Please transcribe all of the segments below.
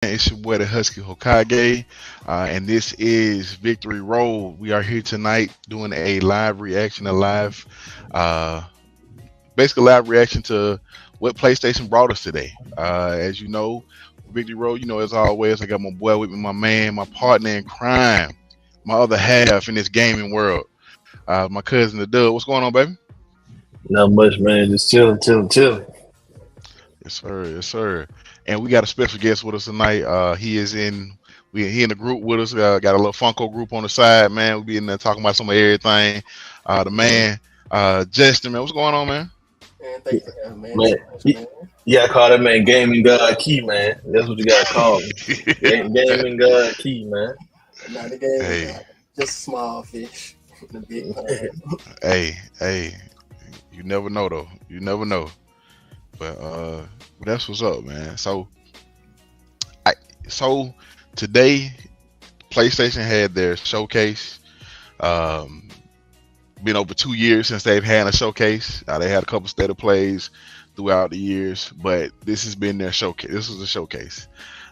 It's your boy the Husky Hokage, and this is Victory Road. We are here tonight doing a live reaction, uh, basically live reaction to what PlayStation brought us today. As you know, Victory Road. As always, I got my boy with me, my man, my partner in crime, my other half in this gaming world, my cousin the Dub. What's going on, baby? Not much, man. Just chilling, chilling, chilling. Yes, sir. Yes, sir. And we got a special guest with us tonight. He in the group with us. Got a little Funko group on the side, man. We be in there talking about some of everything. The man, Justin, man. What's going on, man? Man, thank you for having me, man. Man, It's a pleasure, you, man. you gotta call that man Gaming God Key, man. That's what you gotta call him. Gaming God Key, man. Nah, the game is Hey, just a small fish in a big pond. hey. You never know though. You never know. But that's what's up, man. I so today PlayStation had their showcase. Um, been over 2 years since they've had a showcase. They had a couple state of plays throughout the years, but this has been their showcase. This was a showcase.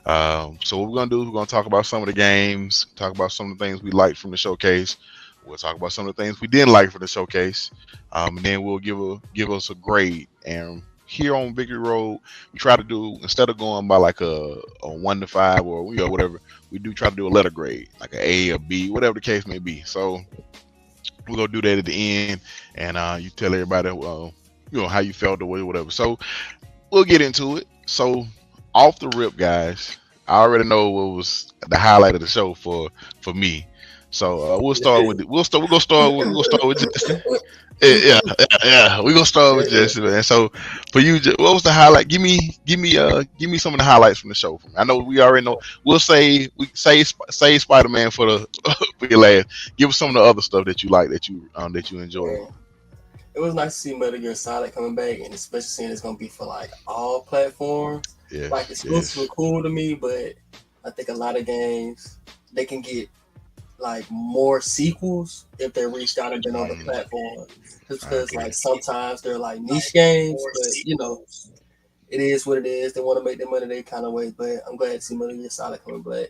So what we're gonna do is we're gonna talk about some of the games, talk about some of the things we liked from the showcase. We'll talk about some of the things we didn't like for the showcase, and then we'll give us a grade. And here on Victory Road, we try to do instead of going by like a 1 to 5 or whatever, we do try to do a letter grade, like an A or B, whatever the case may be. So we're gonna do that at the end, and you tell everybody, how you felt or whatever. So we'll get into it. So off the rip, guys, I already know what was the highlight of the show for me. So we'll start with it. We're gonna start with Justin. Yeah. We're gonna start with Justin, man. So for you, what was the highlight? Give me some of the highlights from the show. I know we already know. We say Spider Man for the for your last. Give us some of the other stuff that you like that you enjoy. Man, it was nice to see Metal Gear Solid coming back, and especially seeing it's gonna be for like all platforms. Like Yes, exclusive were yes. cool to me, but I think a lot of games they can get like more sequels if they reached out and been on the Mm, platform. Just I because like agree. sometimes they're like niche games, but it is what it is. They want to make their money their kind of way. But I'm glad to see Metal Gear Solid coming back.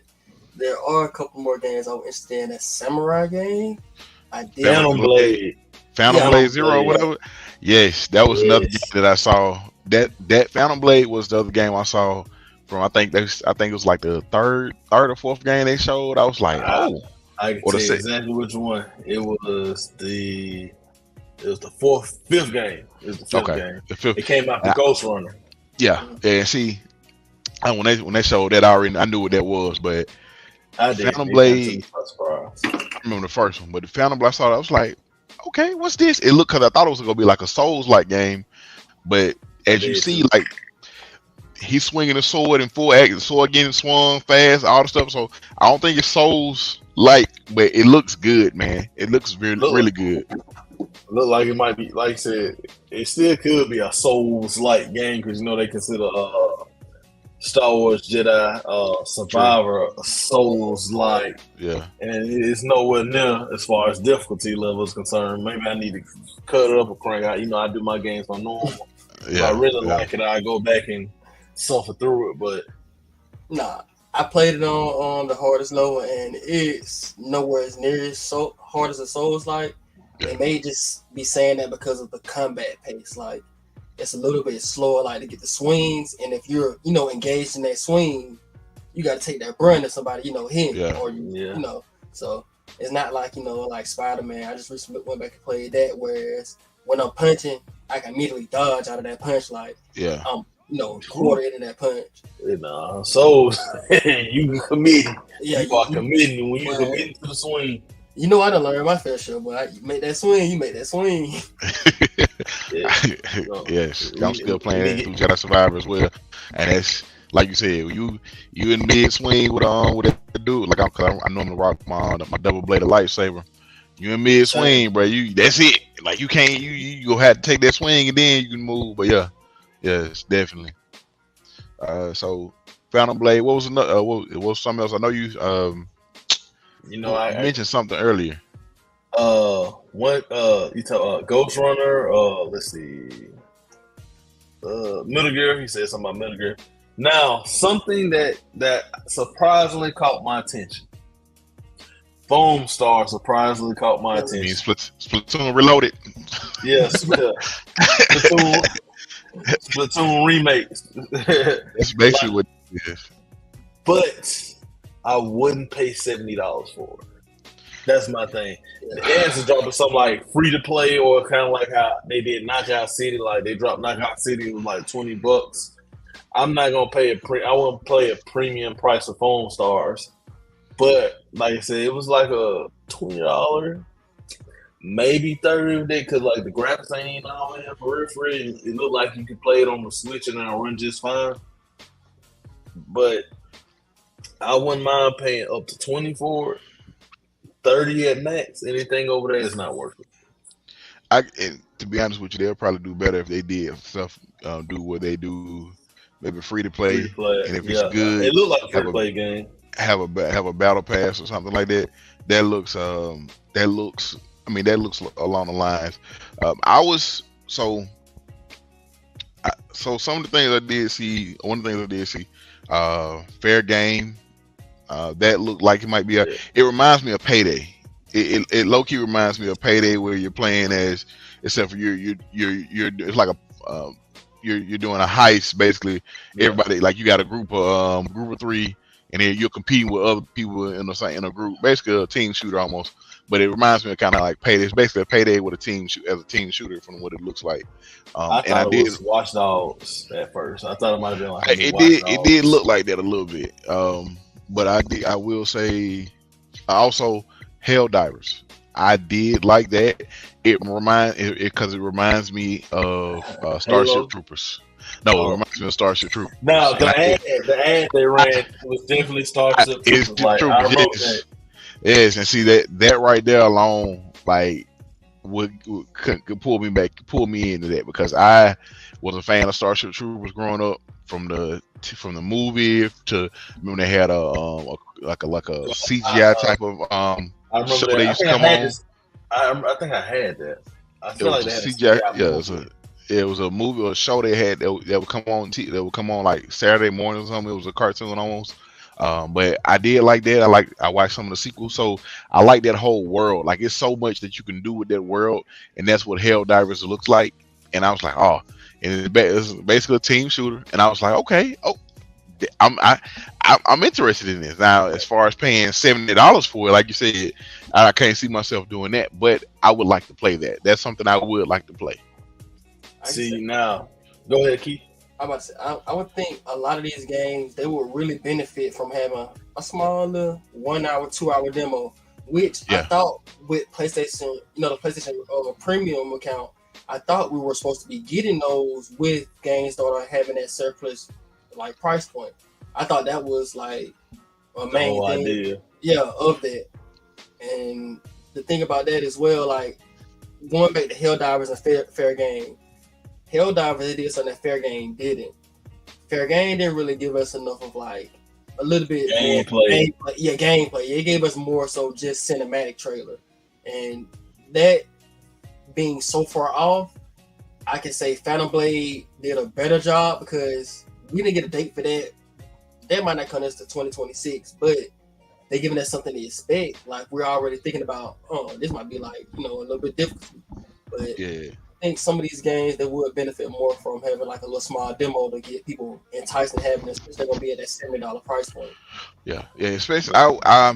There are a couple more games I'm interested in. That samurai game, I did. Phantom Phantom Blade, Blade. Phantom Yeah, Blade Phantom Zero, or Blade. yeah. whatever. Yes, that was another game Yes. that I saw. That Phantom Blade was the other game I saw from. I think it was like the third or fourth game they showed. I was like, I oh, I can or the tell you six. exactly which one. It was the fifth game. It was the fifth Okay, game. the fifth. It came out the Uh, Ghost Runner. yeah, Mhm. yeah. See, when they showed that, I knew what that was. But I did. Phantom It kind of took Blade, me by surprise. I remember the first one, but the Phantom Blade I saw, I was like, okay, what's this? It looked because I thought it was gonna be like a Souls like game, but I as you did see, too. like he's swinging the sword in full act, the sword getting swung fast, all the stuff. So I don't think it's Souls like, but it looks good, man. It looks really, Look, really good. look like it might be. Like I said, it still could be a Souls-like game because they consider Star Wars Jedi True. Survivor Souls like, Yeah. and it's nowhere near as far as difficulty level is concerned. Maybe I need to cut it up or crank out. I do my games on normal. If I Yeah. really Yeah. like it, I go back and suffer through it. But Nah, I played it on the hardest level, and it's nowhere as near as so hard as a Souls like. They Yeah. may just be saying that because of the combat pace. Like it's a little bit slower, like to get the swings, and if you're engaged in that swing, you got to take that burn to somebody hitting Yeah. or you yeah, you know. So it's not like like Spider Man. I just recently went back and played that. Whereas when I'm punching, I can immediately dodge out of that punch. Like Yeah. I'm quarter into that punch. Souls, you commit. Yeah, You are committing when you well, commit to the swing. I done learned my fair share, but you make that swing, you make that swing. Yeah, no, Yes, I'm we, still we playing need through Jedi Survivor as well, and that's like you said, you in mid swing with that dude. Like I normally rock my double bladed lightsaber. You in mid Same. swing, bro. That's it. Like you can't you gonna have to take that swing and then you can move. But yeah, yes, definitely. So Phantom Blade. What was another? What was something else? I know you know, you mentioned something earlier. what you talk Ghost Runner. Let's see, Metal Gear. He said something about Metal Gear. Now, something that surprisingly caught my attention. Foam Star surprisingly caught my I attention. mean, Splatoon Reloaded. Yes, Splatoon remakes. That's basically what it is. But I wouldn't pay $70 for it. That's my thing. The answer dropping something like free to play, or kind of like how they did Knockout City. Like they dropped Knockout City with like $20. I'm not gonna pay I won't play a premium price for Foam Stars. But like I said, it was like a $20, maybe $30 because like the graphics ain't all in for real. It looked like you could play it on the Switch and it'll run just fine. But I wouldn't mind paying up to $20 for it. $30 at max. Anything over there is not worth it. And to be honest with you, they'll probably do better if they did stuff. Do what they do, maybe free to play. And if it's good, it looked like a free to play game. Have a battle pass or something like that. That looks along the lines. So some of the things I did see. One of the things I did see, fair game. That looked like it might be it reminds me of Payday. It low key reminds me of Payday, where you're playing as, except for you're it's like a you're doing a heist basically. Everybody, like, you got a group of 3, and then you're competing with other people in a group, basically a team shooter almost. But it reminds me of kind of like Payday. It's basically a Payday with a team shooter from what it looks like. I thought it was Watch Dogs at first. I thought it might have been like it did look like that a little bit. But I will say also Helldivers. I did like that. It reminds me of Starship Troopers. No, it reminds me of Starship Troopers. No, the ad they ran was definitely Starship Troopers. Like, I remember that. Yes, and see that right there alone, like, could pull me into that, because I was a fan of Starship Troopers growing up, from the movie to when they had a CGI type of I remember show that. they used to come on. I think I had that. I feel like that CGI. It was a movie or a show they had that would come on. That would come on like Saturday morning or something. It was a cartoon almost. But I did like that. I watched some of the sequels, so I like that whole world. Like, it's so much that you can do with that world, and that's what Helldivers looks like. And I was like, oh, and it's basically a team shooter. And I was like, okay, I'm interested in this now. As far as paying $70 for it, like you said, I can't see myself doing that. But I would like to play that. That's something I would like to play. See, now, go ahead, Keith. I would think a lot of these games, they would really benefit from having a smaller 1 hour, 2 hour demo, which I thought with PlayStation, the PlayStation Premium account, I thought we were supposed to be getting those with games that are having that surplus like price point. I thought that was like a main thing. Idea. Yeah, of that. And the thing about that as well, like, going back to Helldivers and Fair Game. Helldivers did something that Fair Game didn't. Fair Game didn't really give us enough of like a little bit gameplay. Gameplay. It gave us more so just cinematic trailer, and that being so far off, I can say Phantom Blade did a better job, because we didn't get a date for that. That might not come us to 2026, but they're giving us something to expect. Like, we're already thinking about, this might be like, a little bit difficult. But I think some of these games, they would benefit more from having like a little small demo to get people enticed and having this, because they're gonna be at that $70 price point. Yeah, especially I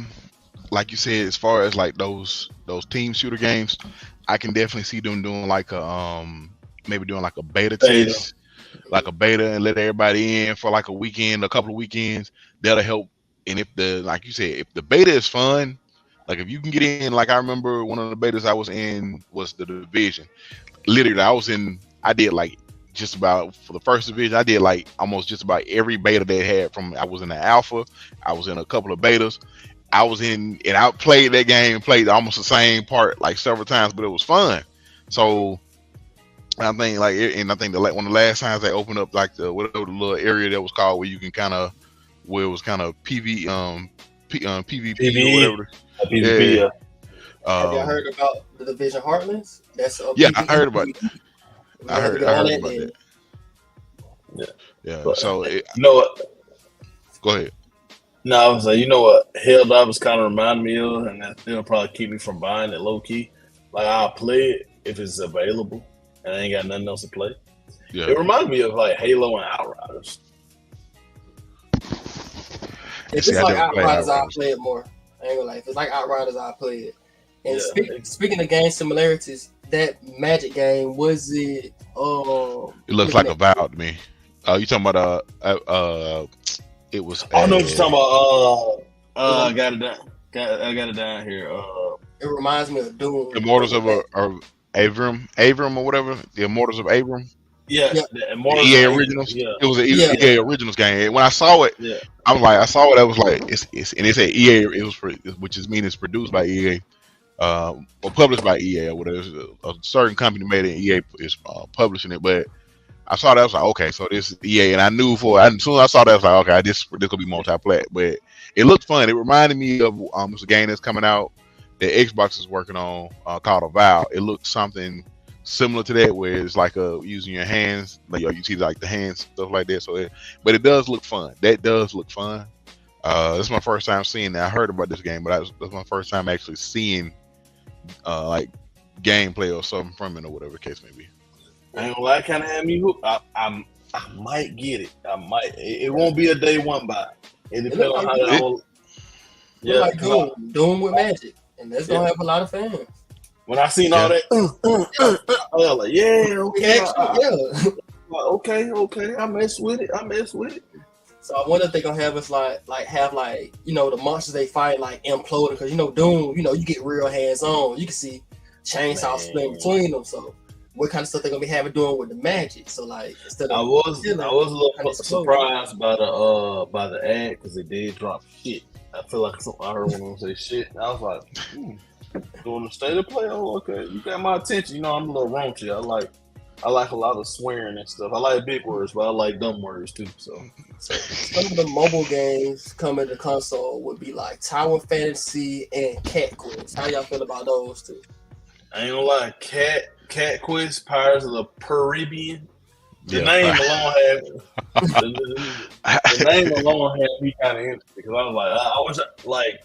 like you said, as far as like those team shooter games, I can definitely see them doing like a maybe doing like a beta test, like a beta, and let everybody in for like a weekend, a couple of weekends. That'll help. And if like you said, if the beta is fun, like if you can get in, like I remember one of the betas I was in was the Division. Literally, I did like just about, for the first Division, I did like almost just about every beta they had. I was in the alpha, I was in a couple of betas, I was in, and I played that game, played almost the same part like several times, but it was fun. So I think that like one of the last times they opened up like the little area that was called where you can where it was kind of PvP or whatever. PvP, yeah. Have you heard about the Division Heartlands? I heard about it. I heard about that. Yeah. Yeah. But, So you know what? go ahead. No, I was like, you know what? Helldivers kind of remind me of, and it'll probably keep me from buying it low key. Like I'll play it if it's available, and I ain't got nothing else to play. Yeah. It reminds me of like Halo and Outriders. If it's like Outriders, I'll play it more. I ain't gonna lie. If it's like Outriders, I'll play it. And speaking of game similarities, that Magic game, was it? It looks like a Vow to me. You talking about it was. I know what you're talking about. I got it down. I got it down here. It reminds me of Doom. Immortals of Avram or whatever. The Immortals of Avram. Yeah, the EA Originals. Yeah. It was an EA Originals game. When I saw it, I was like, I was like, it's and it said EA. It was which is mean it's produced by EA, or published by EA or whatever. A certain company made it. EA is publishing it, but I saw that. I was like, okay, so this is EA, and I knew as soon as I saw that, I was like, okay, this could be multiplayer. But it looked fun. It reminded me of it's a game that's coming out that Xbox is working on called Avowed. It looked something similar to that, where it's like using your hands, like you see like the hands stuff like that. So, but it does look fun. That does look fun. This is my first time seeing that. I heard about this game, but that's my first time actually seeing like gameplay or something from it or whatever the case may be. I ain't gonna lie, kind of had me hooked. I might get it. I might. It won't be a day one buy. It depends on how that whole. Yeah, like Doom with Magic, and that's gonna have a lot of fans. When I seen all that, I was like, okay, I mess with it. So I wonder if they're gonna have us like the monsters they fight like imploding, because Doom, you get real hands on. You can see chainsaws split between them. So what kind of stuff they're gonna be doing with the magic? So like instead of I was a little surprised by the ad, because it did drop shit. I feel like I heard one of them say shit. I was like, doing the state of play. Oh, okay, you got my attention. I'm a little raunchy. I like a lot of swearing and stuff. I like big words, but I like dumb words too. So some of the mobile games coming to console would be like Tower Fantasy and Cat Quiz. How y'all feel about those two? I ain't gonna lie, Cat Quiz, Pirates of the Caribbean. The name alone had me kind of interested, because I was like,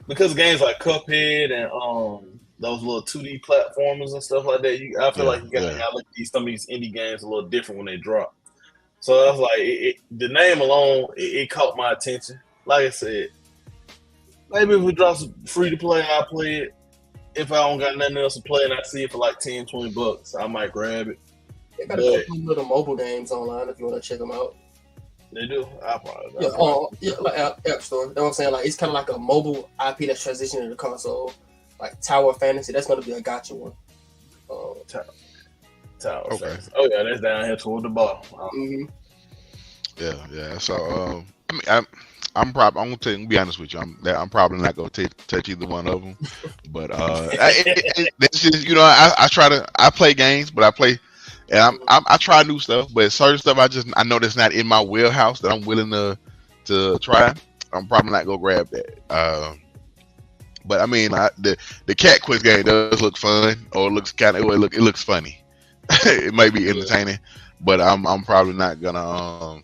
because games like Cuphead and those little 2D platformers and stuff like that, I feel like you gotta look at some of these indie games a little different when they drop. So I was like, the name alone, it caught my attention. Like I said, maybe if we drop some free to play, I'll play it. If I don't got nothing else to play and I see it for like $10-$20, I might grab it. They got a couple little mobile games online if you want to check them out. They do. I'll probably. Like App Store. That's what I'm saying. Like it's kind of like a mobile IP that's transitioning to the console. Like Tower Fantasy, that's going to be a gotcha one. Tower Fantasy. Oh yeah, that's down here toward the bottom. Yeah. So I'm gonna be honest with you. I'm probably not gonna touch either one of them. But that's just I play games, but I play. And I try new stuff, but certain stuff I know that's not in my wheelhouse that I'm willing to try. I'm probably not gonna grab that. But I mean, the Cat Quiz game does look fun, or it looks it looks funny. It might be entertaining, but I'm probably not gonna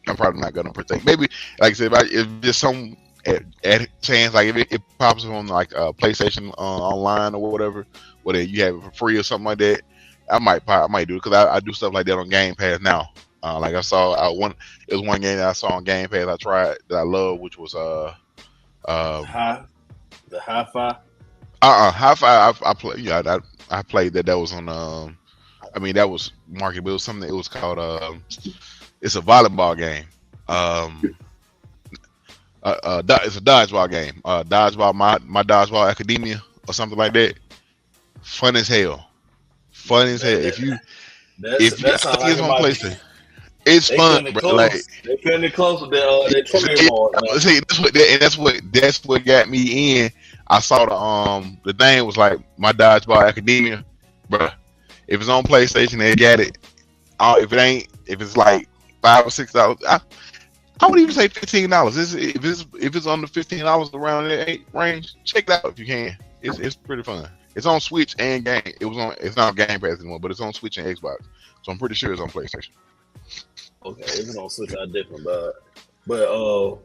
partake. Maybe like I said, if there's some at chance, like if it pops up on like PlayStation online or whatever, whether you have it for free or something like that. I might do it, because I do stuff like that on Game Pass now. Like it was one game that I saw on Game Pass I tried that I love, which was the Hi-Fi. Hi-Fi. I play. Yeah, I played that. That was on. That was market, but it was something. It was called. It's a volleyball game. It's a dodgeball game. Dodgeball, my Dodgeball Academia or something like that. Fun as hell. If you it's on PlayStation, it's fun, bro. Like they cutting it close with their trademark. See, that's what got me in. I saw the thing was like my Dodgeball Academia, bro. If it's on PlayStation, they got it. If it's like $5 or $6, I would even say $15. If it's on the $15 around that range, check it out if you can. It's pretty fun. It's on Switch and game. It's not Game Pass anymore, but it's on Switch and Xbox. So I'm pretty sure it's on PlayStation. Okay, if it's on Switch, I definitely buy it. But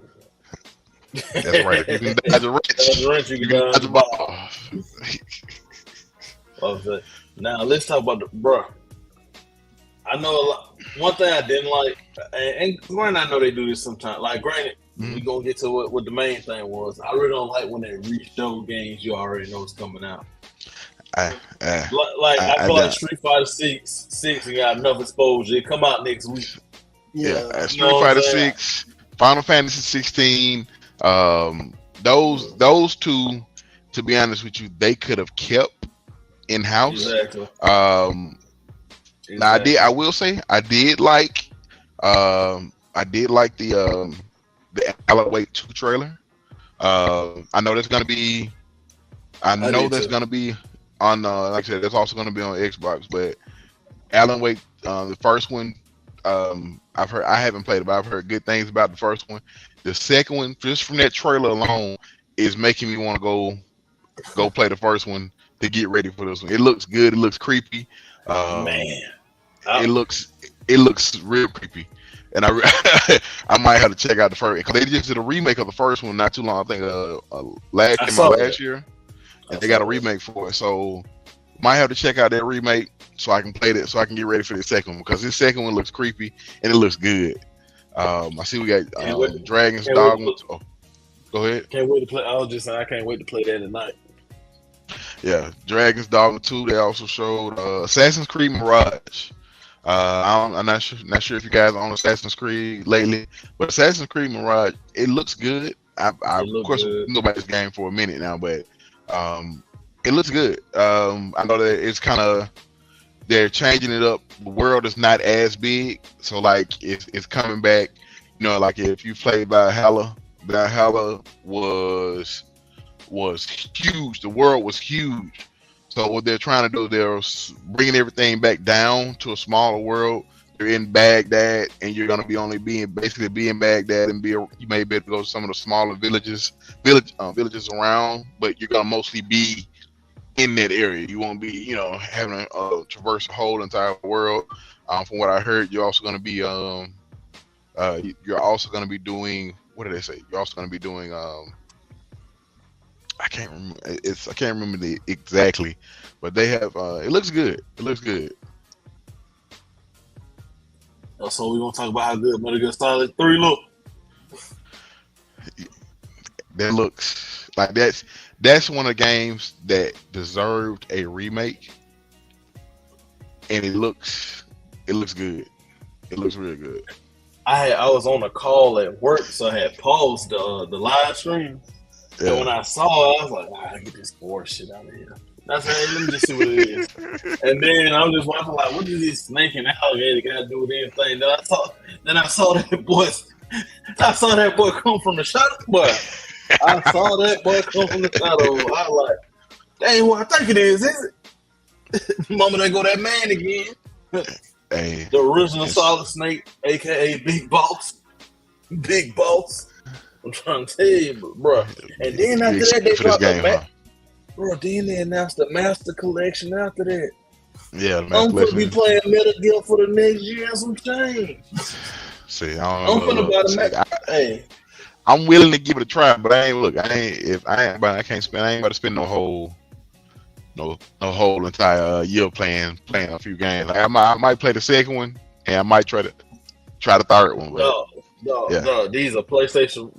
That's right. You can dodge a wrench. You can dodge a a ball. Okay. Now let's talk about bruh. I know a lot. One thing I didn't like, and granted, I know they do this sometimes. Like, granted, we gonna get to what the main thing was. I really don't like when they re-show games you already know is coming out. I feel like Street Fighter 6 and got enough exposure. It come out next week. Yeah, Street Fighter 6, Final Fantasy 16. Those two, to be honest with you, they could have kept in house. Exactly. Now I will say I did like the Alan Wake 2 trailer. I know there's gonna be on like I said, there's also gonna be on Xbox, but Alan Wake, the first one, I haven't played it, but I've heard good things about the first one. The second one, just from that trailer alone, is making me want to go play the first one to get ready for this one. It looks good. It looks creepy. It looks real creepy, and I might have to check out the first, because they just did a remake of the first one not too long. I think last year, and they got a remake for it. So might have to check out that remake so I can play that, so I can get ready for the second one, because this second one looks creepy and it looks good. I see we got Dragon's Dogma. Oh, go ahead. Can't wait to play. I was just saying I can't wait to play that tonight. Yeah, Dragon's Dogma 2. They also showed Assassin's Creed Mirage. I'm not sure if you guys are on Assassin's Creed lately, but Assassin's Creed Mirage, it looks good. Of course, we know about this game for a minute now, but it looks good. I know that it's kind of, they're changing it up. The world is not as big, so like it's coming back. You know, like if you played Valhalla was huge. The world was huge. So what they're trying to do, they're bringing everything back down to a smaller world. You're in Baghdad, and you're gonna be basically be in Baghdad, and you may be able to go to some of the smaller villages around, but you're gonna mostly be in that area. You won't be, having to traverse the whole entire world. From what I heard, you're also gonna be doing, what did they say? You're also gonna be doing I can't remember the exactly, but they have it looks good. It looks good. So we're gonna talk about how good Metal Gear Solid 3 look. That looks like that's one of the games that deserved a remake, and it looks good. It looks really good. I was on a call at work, so I had paused the live stream. Yeah. And when I saw it, I was like, I get this bullshit out of here. I said, hey, let me just see what it is. And then I'm just watching, like, what does this snake and alligator got to do with anything? Then I saw that boy come from the shadow. Boy, I saw that boy come from the shadow. I was like, that ain't what I think it is it? Mama, they go that man again. Hey, the original Solid Snake, aka Big Boss. Big Boss. I'm trying to tell you, bro. And then after that, they dropped bro. Then they announced the Master Collection after that. Yeah, I'm gonna be playing Metal Gear for the next year and some change. See, I don't know. Hey, I'm willing to give it a try, but I ain't about to spend no whole entire year playing a few games. Like, I might play the second one, and I might try the third one. But No, these are PlayStation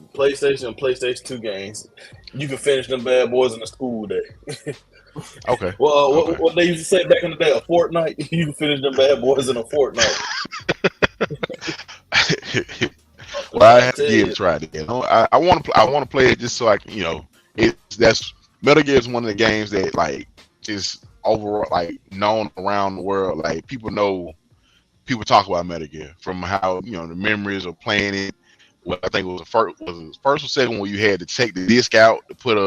and PlayStation 2 games. You can finish them bad boys in a school day. Okay. Well, what they used to say back in the day, a fortnight. You can finish them bad boys in a fortnight. Well, I have to give it a try again. I want to play it just so I can, that's Metal Gear is one of the games that like is overall like known around the world. Like people talk about Metal Gear from how the memories of playing it. Well, I think it was the first or second one you had to take the disc out to put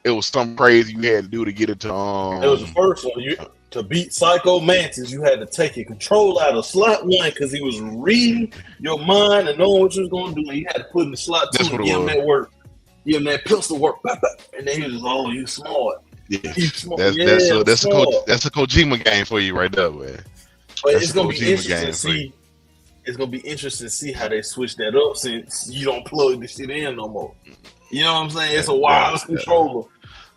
it was something crazy you had to do to get it to it was the first one. To beat Psycho Mantis, you had to take your control out of slot 1 because he was reading your mind and knowing what you was going to do, and you had to put in the slot 2 and give him that work. Give him that pistol work. And then he was just, you smart. Yeah, He's smart. that's smart. that's a Kojima game for you right there, man. But That's it's a gonna be Kojima interesting game to for you. see. It's gonna be interesting to see how they switch that up since you don't plug the shit in no more. You know what I'm saying? It's a wireless controller.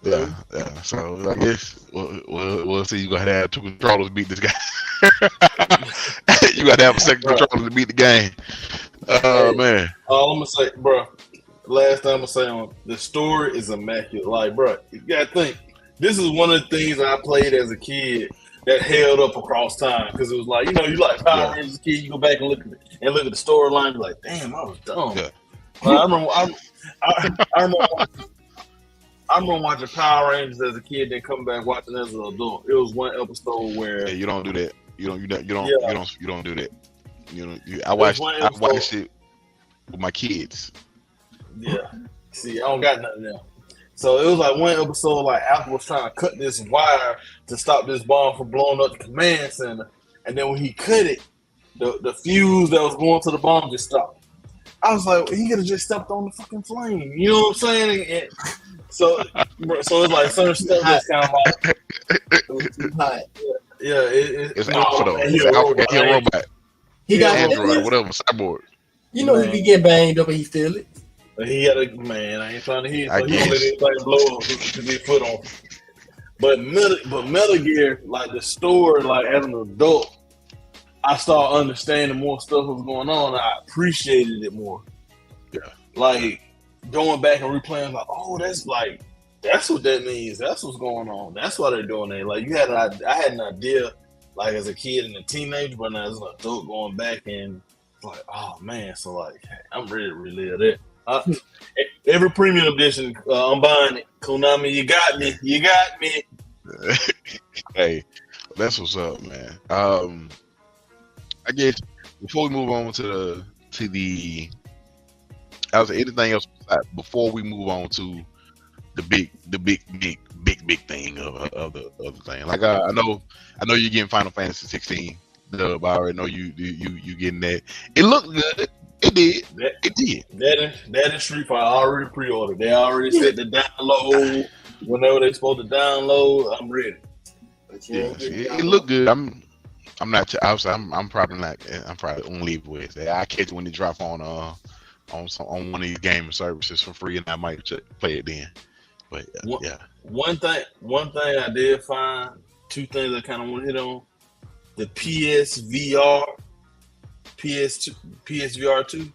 Yeah. So I guess we'll see. You gotta have 2 controllers to beat this guy. You gotta have a second controller to beat the game. Oh man. All I'm gonna say, bro. Last time I'm gonna say on the story is immaculate. Like, bro, you gotta think. This is one of the things I played as a kid that held up across time because it was like, you know, you like Power Rangers as a kid, you go back and look at the storyline, and be like, damn, I was dumb. Yeah. I remember watching Power Rangers as a kid, then come back watching as an adult. It was one episode where you don't do that. You don't do that. I watched it with my kids. Yeah. See, I don't got nothing now. So it was like one episode, like Apple was trying to cut this wire to stop this bomb from blowing up the command center, and then when he cut it, the fuse that was going to the bomb just stopped. I was like, he could have just stepped on the fucking flame. You know what I'm saying? And so it's like certain stuff that's kind of like it was too hot. Yeah, it's Alpha though. He's a robot. He got Android, whatever, cyborg. You know, he be getting banged up and he feel it. But he had a man. I ain't trying to hit. I guess. He let it blow up to be foot on. But Metal Gear, like the story, like as an adult, I started understanding more stuff was going on. I appreciated it more. Yeah. Like going back and replaying, like, oh, that's what that means. That's what's going on. That's why they're doing that. Like I had an idea, like as a kid and a teenager, but now as an adult going back and like, oh man, so like I'm ready to relive that. Every premium edition, I'm buying it. Konami, you got me. Hey, that's what's up, man. I guess before we move on to the I was anything else before we move on to the big thing of the thing. Like I know you're getting Final Fantasy 16. Dub, I already know you getting that. It looked good. It did. It did. That is Street Fighter. I already pre-ordered. They already set the download whenever they supposed to download. I'm ready. But it looked good. I'm not. I'm probably not. I'm probably gonna leave with it. I catch it when it drop on one of these gaming services for free, and I might play it then. But yeah. One thing I did find. 2 things I kind of want to hit on. The PSVR 2.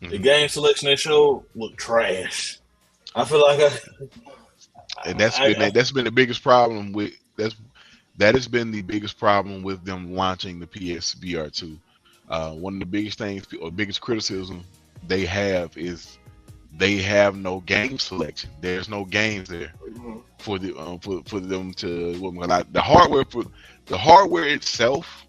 The game selection they showed looked trash. I feel like that's been the biggest problem with that has been the biggest problem with them launching the PSVR 2. One of the biggest things or biggest criticism they have is they have no game selection. There's no games there for them to the hardware itself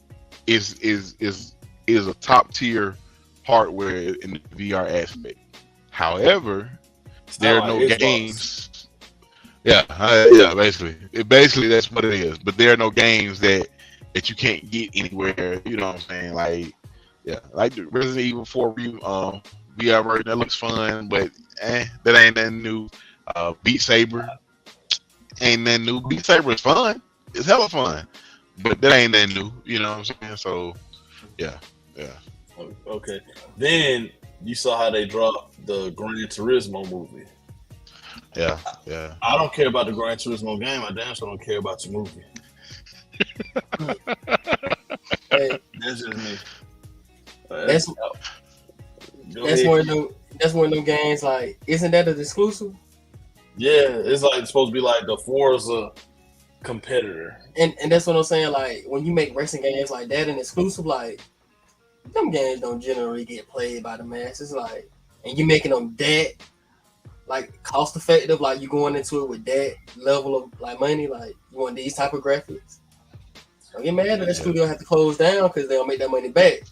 is a top tier hardware in the VR aspect. However, there are no games. Yeah, basically that's what it is. But there are no games that you can't get anywhere. You know what I'm saying? Like the Resident Evil 4 VR version that looks fun, but that ain't nothing new. Beat Saber ain't nothing new. Beat Saber is fun. It's hella fun, but that ain't nothing new. You know what I'm saying? So yeah. Okay. Then you saw how they dropped the Gran Turismo movie. Yeah. I don't care about the Gran Turismo game. I damn sure don't care about your movie. Hey, that's just me. That's one of them games. Like, isn't that an exclusive? Yeah, it's like supposed to be like the Forza competitor. And that's what I'm saying. Like, when you make racing games like that and exclusive, like, them games don't generally get played by the masses. Like, and you making them that like cost effective. Like, you going into it with that level of like money. Like, you want these type of graphics. Don't get mad that the studio have to close down because they don't make that money back.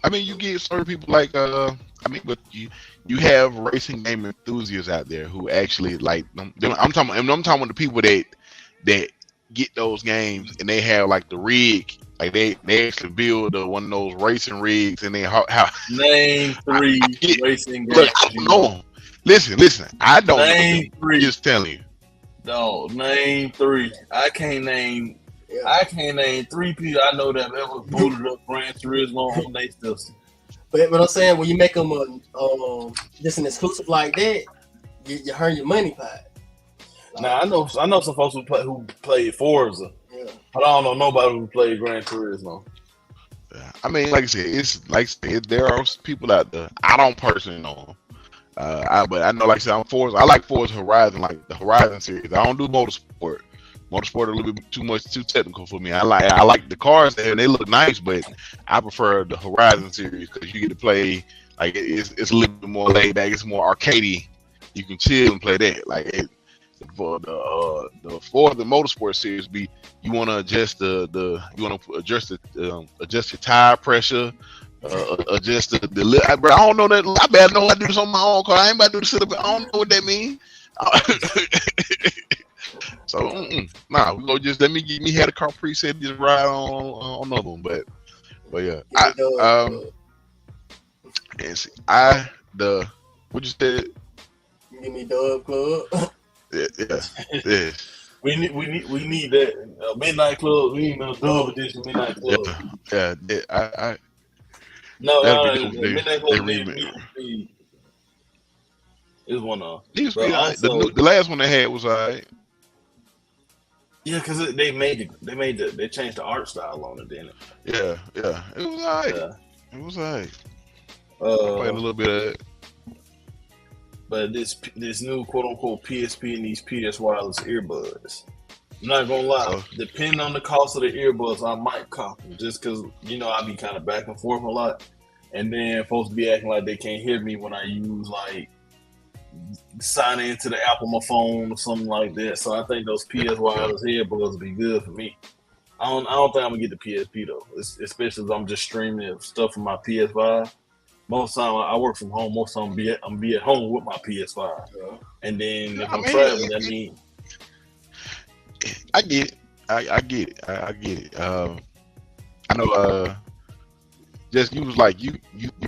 I mean, you get certain people like but you have racing game enthusiasts out there who actually like them. I'm talking about the people that get those games and they have like the rig, like they actually build one of those racing rigs and then how name 3 racing games. Look, I don't know them. Listen, I don't name know them. 3. I'm just telling you. No, name 3. I can't name 3 people I know that have ever booted up Gran Turismo on their system. But I'm saying when you make them just an exclusive like that, you earn your money pot. Like, now I know some folks who played Forza. Yeah. But I don't know nobody who played Gran Turismo. I mean, like I said, there are people out there. I don't personally know them. But I know, like I said, I'm Forza. I like Forza Horizon, like the Horizon series. I don't do motorsport. Motorsport a little bit too technical for me. I like the cars there, and they look nice, but I prefer the Horizon series because you get to play like it's a little bit more laid back. It's more arcadey. You can chill and play that. Like for the Motorsport series, you want to adjust adjust your tire pressure. Adjust the bro, I don't know that. I better know I do this on my own car. I ain't about to do this. I don't know what that means. So nah, we go just let me have the car preset, just ride on another one. But yeah, and see, what you said? Give me Dub Club. Yeah. We need that Midnight Club. We need a Dub edition Midnight Club. Yeah. I No, Midnight Club is one of them. The last one they had was alright. Yeah, because they changed the art style on it, didn't it? Yeah, it was alright. Yeah. It was alright. Played a little bit of it. But this new quote unquote PSP and these PS wireless earbuds. I'm not gonna lie, depending on the cost of the earbuds, I might cop them just because I be kind of back and forth a lot, and then folks be acting like they can't hear me when I use like sign into the app on my phone or something like that. So I think those PS wireless earbuds will be good for me. I don't think I'm gonna get the PSP though, especially if I'm just streaming stuff from my PS5. Most time I work from home. Most time I'm be at home with my PS5, and then if I'm traveling, I mean. I get it. I get it. I get it. I know. Just you was like you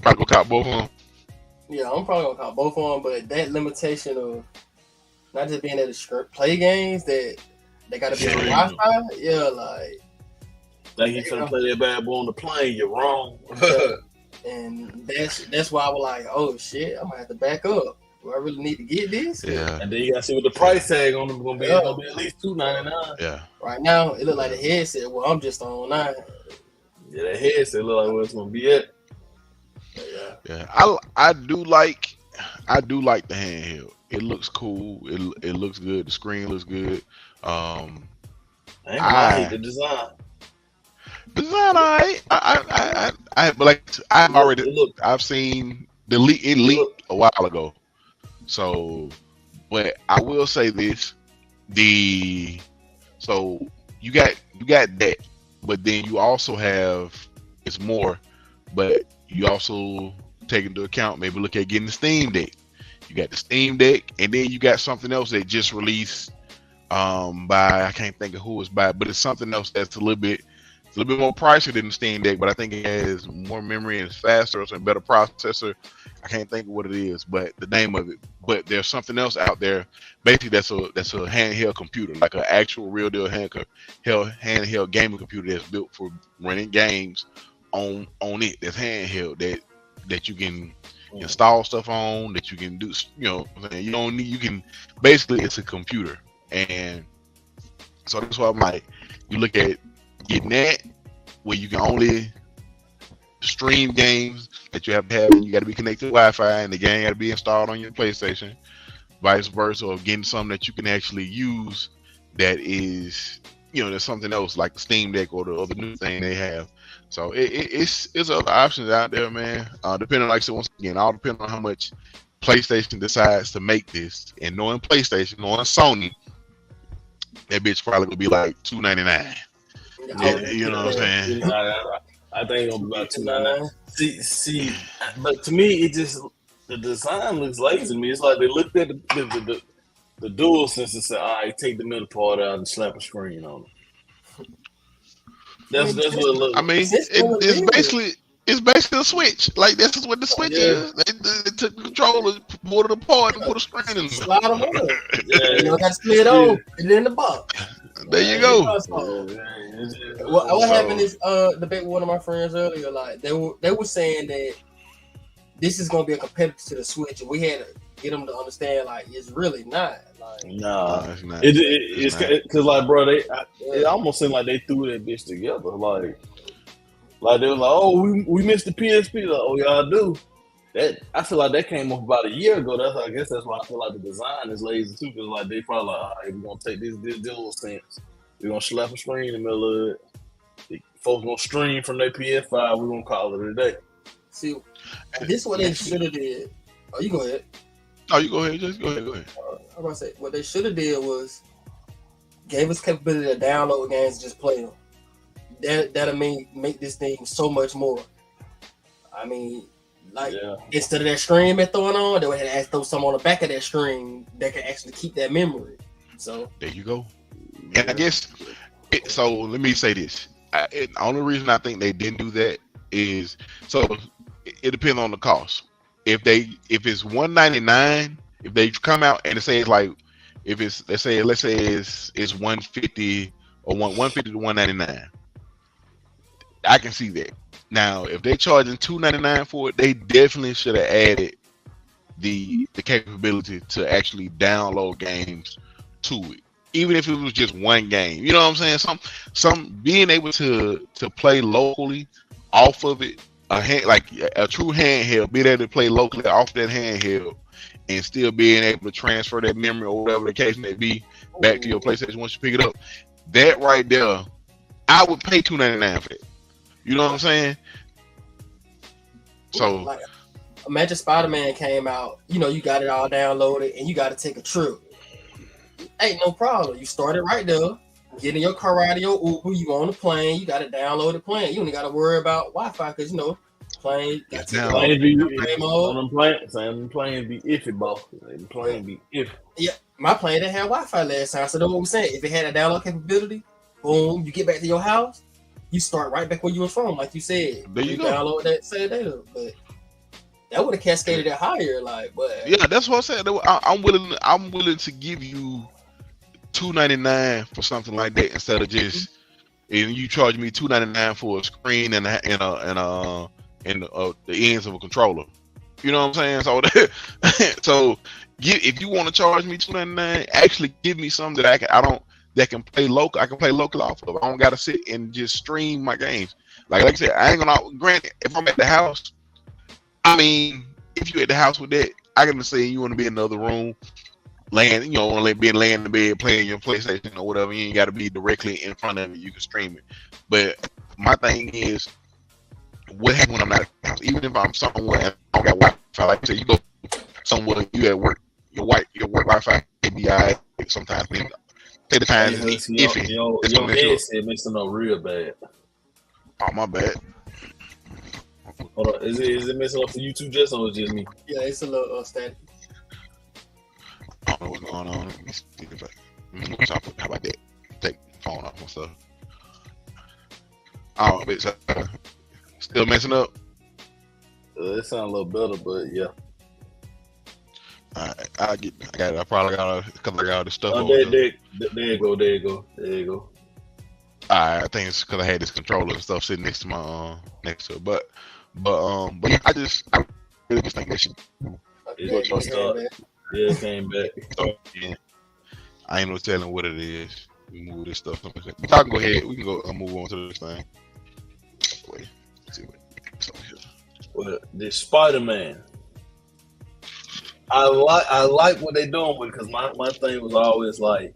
probably gonna cop both of them. Yeah, I'm probably gonna cop both of them, but that limitation of not just being able to play games, that they gotta be on Wi-Fi. Yeah, like you trying to play that bad boy on the plane, you're wrong. And that's why I was like, oh shit, I'm gonna have to back up. Do I really need to get this? Yeah. And then you gotta see what the price tag on them gonna be. It's gonna be at least $299. Yeah. Right now, it look like the headset. Well, I'm just on 9. Yeah, that headset look like where it's gonna be at. Yeah. I do like the handheld. It looks cool. It looks good. The screen looks good. I hate the design. Design, I've seen it leaked a while ago. So, but I will say this: so you got that, but then you also have it's more, but you also take into account maybe look at getting the Steam Deck. You got the Steam Deck, and then you got something else that just released by I can't think of who it's by, but it's something else that's a little bit more pricey than the Steam Deck, but I think it has more memory and it's faster, it's a better processor. I can't think of what it is, but the name of it. But there's something else out there, basically that's a handheld computer, like an actual real deal handheld gaming computer that's built for running games on it. That's handheld that you can install stuff on, that you can do. You don't need. You can basically it's a computer, and so that's why I'm like, you look at getting that where you can only stream games that you have to have, and you got to be connected to Wi-Fi, and the game got to be installed on your PlayStation, vice versa, or getting something that you can actually use that is, there's something else like the Steam Deck or the new thing they have. So it's other options out there, man. Depending, like I said, once again, all depends on how much PlayStation decides to make this, and knowing PlayStation, knowing Sony, that bitch probably gonna be like $299. You know what I'm saying? I think it's gonna be about $299. See, but to me, it just the design looks lazy to me. It's like they looked at the dual sense and said, "All right, take the middle part out and slap a screen on it." That's what it looks. I mean, it's basically It's basically a switch. Like this is what the switch is. They took the controller, pulled it apart, and put a screen in there. Slide them on. Yeah, You know, got to split on. Put it in the box. There you go. What happened is debate with one of my friends earlier. Like they were saying that this is gonna be a competitor to the Switch, and we had to get them to understand like it's really not. Like nah, it's not. It's because like bro, it almost seemed like they threw that bitch together. Like they were like, oh, we missed the PSP. Like, oh, y'all do. That I feel like that came up about a year ago. I guess that's why I feel like the design is lazy too. Because like they probably like, all right, we're gonna take this dual sense. We're gonna slap a screen in the middle of it. Folks gonna stream from their PS5. We're gonna call it a day. See, this is what they should have did. Oh, you go ahead. Oh, you go ahead. Just go ahead. I'm gonna say what they should have did was gave us capability to download games and just play them. That'll make this thing so much more. I mean, like instead of that stream they're throwing on, they would have to throw some on the back of that stream that can actually keep that memory. So there you go. And I guess so. Let me say this. The only reason I think they didn't do that is so it depends on the cost. If it's $199, if they come out and it says like if it's let's say it's $150 or $150 to $199. I can see that. Now, if they're charging $299 for it, they definitely should have added the capability to actually download games to it, even if it was just one game. You know what I'm saying? Some being able to play locally off of it, like a true handheld, being able to play locally off that handheld, and still being able to transfer that memory or whatever the case may be back to your PlayStation once you pick it up. That right there, I would pay $299 for that. You know what I'm saying? So, like, imagine Spider-Man came out. You know, you got it all downloaded, and you got to take a trip. Ain't no problem. You start it right there. Get in your car, ride your Uber. You on the plane. You got it downloaded plane. You only got to worry about Wi-Fi because plane got to plane be iffy, boss. The plane be iffy. Yeah, my plane didn't have Wi-Fi last time. So that's what we're saying. If it had a download capability, boom, you get back to your house. You start right back where you were from, like you said. There you go. Download that same data, but that would have cascaded it higher. Like, but yeah, that's what I said. I'm willing to give you $299 for something like that instead of just and you charge me $299 for a screen and the ends of a controller. You know what I'm saying? So if you want to charge me $299, actually give me something that that can play local. I can play local off of. I don't gotta sit and just stream my games. Like I said, I ain't gonna. Granted, if I'm at the house, I mean, if you at the house with that, I can say you want to be in another room, laying in the bed playing your PlayStation or whatever. You ain't got to be directly in front of it. You can stream it. But my thing is, what happens when I'm not at the house? Even if I'm somewhere and I don't got Wi-Fi, like you said, you go somewhere you at work, your work Wi-Fi can be alright sometimes. Take the time. Iffy. Your headset messing up real bad. Oh, my bad. Hold on. Is it messing up for you too, Jess, or is it just me? Yeah, it's a little static. I don't know what's going on. Let me see if how about that? Take the phone off and stuff. Oh, it's still messing up. It sounds a little better, but yeah. I probably got because I got all this stuff. There you go. I think it's because I had this controller and stuff sitting next to my but yeah, I really just think that shit. It came back. Yeah. I ain't no telling what it is. We move this stuff. But I can go ahead. We can go move on to this thing. Wait, let's see what's over here. Well, this Spider-Man. I like what they're doing with it because my thing was always like,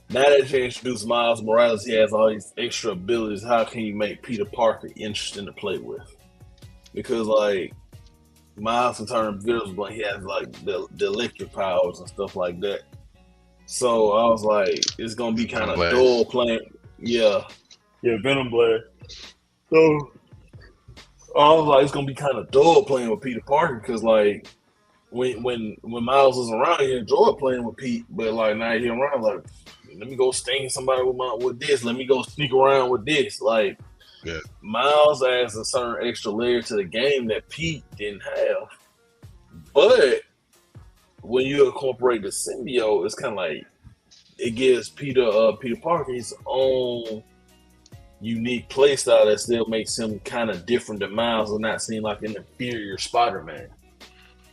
now that you introduce Miles Morales, he has all these extra abilities. How can you make Peter Parker interesting to play with? Because like Miles can turn invisible, he has like the electric powers and stuff like that. So I was like, it's gonna be kind of dull playing. Yeah, Venom Blerd. So I was like, it's gonna be kind of dull playing with Peter Parker because like. When Miles was around, he enjoyed playing with Pete, but like now he around, like let me go sting somebody with this. Let me go sneak around with this. Like Yeah. Miles adds a certain extra layer to the game that Pete didn't have. But when you incorporate the symbiote, it's kind of like it gives Peter Parker his own unique play style that still makes him kind of different than Miles and not seem like an inferior Spider-Man.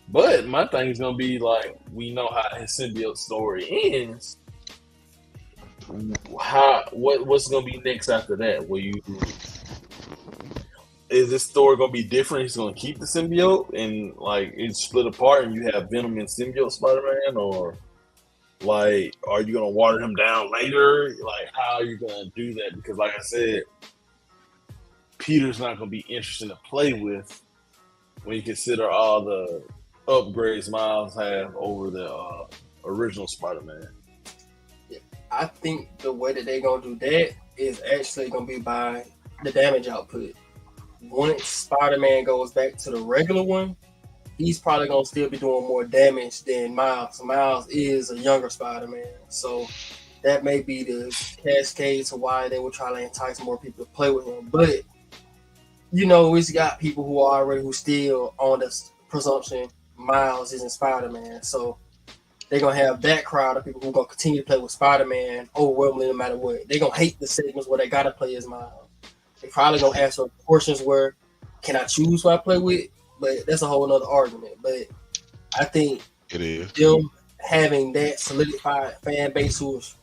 But my thing is gonna be like, we know how his symbiote story ends. What's gonna be next after that? Is this story gonna be different? He's gonna keep the symbiote and like it's split apart, and you have Venom and symbiote Spider-Man, or like, are you gonna water him down later? Like, how are you gonna do that? Because, like I said, Peter's not gonna be interesting to play with when you consider all the upgrades Miles have over the original Spider-Man. I think the way that they're gonna do that is actually gonna be by the damage output. Once Spider-Man goes back to the regular one, he's probably gonna still be doing more damage than Miles. Miles is a younger Spider-Man, so that may be the cascade to why they would try to entice more people to play with him. But you know, we've got people who still on the presumption Miles isn't Spider-Man, so they're gonna have that crowd of people who are gonna continue to play with Spider-Man overwhelmingly no matter what. They're gonna hate the segments where they gotta play as Miles. They probably gonna ask for portions where can I choose who I play with? But that's a whole nother argument. But I think it is them having that solidified fan base who's,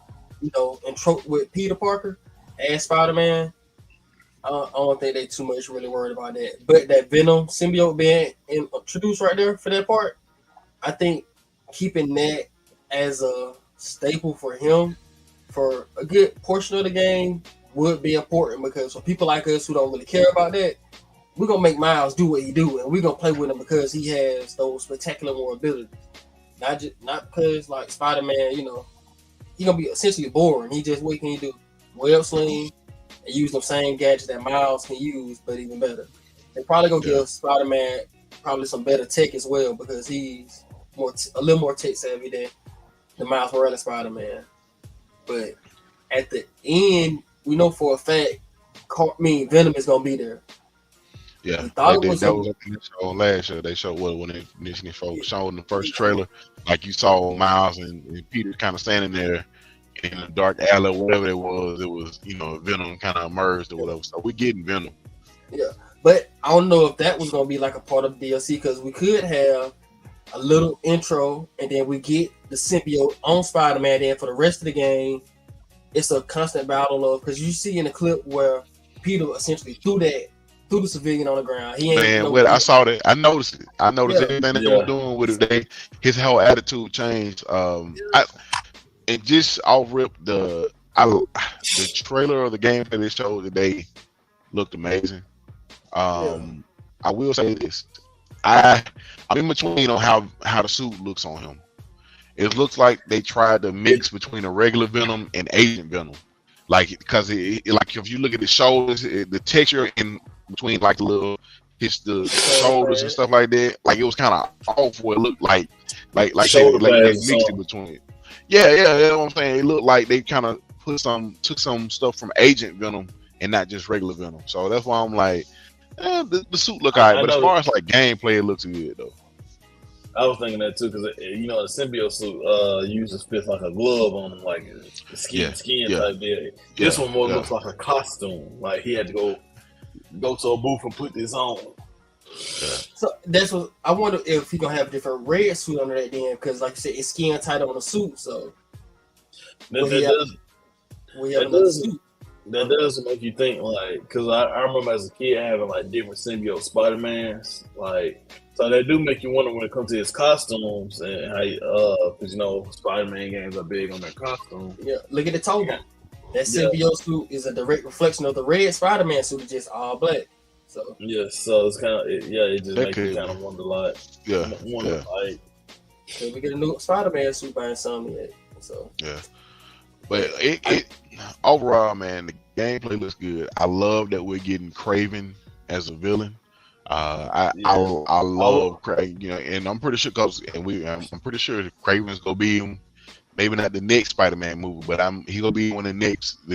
you know, entrapped with Peter Parker as Spider-Man, I don't think they too much really worried about that. But that Venom symbiote being introduced right there for that part, I think keeping that as a staple for him for a good portion of the game would be important, because for people like us who don't really care about that, we're gonna make Miles do what he do, and we're gonna play with him because he has those spectacular more abilities. Not because like Spider-Man, you know, he gonna be essentially boring. What can he do? Web sling and use the same gadgets that Miles can use, but even better. They probably gonna give Spider-Man probably some better tech as well, because he's a little more tech savvy than the Miles Morales Spider-Man. But at the end, we know for a fact, Venom is gonna be there. Yeah, that was on last year. They showed when they initially showed in the first trailer, like you saw Miles and Peter kind of standing there in a dark alley, or whatever it was. It was, you know, Venom kind of emerged or whatever. So we're getting Venom. Yeah, but I don't know if that was gonna be like a part of the DLC, because we could have a little intro and then we get the symbiote on Spider-Man. Then for the rest of the game, it's a constant battle of, because you see in the clip where Peter essentially threw the civilian on the ground. I saw that. I noticed it. I noticed everything they were doing with it. His whole attitude changed. And just off rip, the trailer of the game that they showed today looked amazing. I will say this. I'm in between on how the suit looks on him. It looks like they tried to mix between a regular Venom and Agent Venom, like, because like if you look at the shoulders, the texture in between like the shoulders and stuff like that, like it was kind of off. Where it looked like they mixed it between. Yeah, that's what I'm saying. It looked like they kind of took some stuff from Agent Venom and not just regular Venom. So that's why I'm like, the suit look alright, but as far as like gameplay, it looks good though. I was thinking that too, because you know the symbiote suit uses fits like a glove on him, like skin type deal. This one more looks like a costume, like he had to go to a booth and put this on. So that's what I wonder, if he gonna have a different red suit under that then, because like you said, it's skin tight on the suit. So that does make you think, like, because I remember as a kid having like different symbiote Spider-Mans, like, so they do make you wonder when it comes to his costumes and how, because you know Spider-Man games are big on their costumes. Yeah, look at the toga. That symbiote suit is a direct reflection of the red Spider-Man suit, is just all black. So so it's kind of it just makes you kind of wonder like like, can we get a new Spider-Man suit by Insomniac? So but it overall, man, the gameplay looks good. I love that we're getting Kraven as a villain. I love Kraven, you know, and I'm pretty sure I'm pretty sure Kraven's gonna be maybe not the next Spider-Man movie, but he gonna be one of the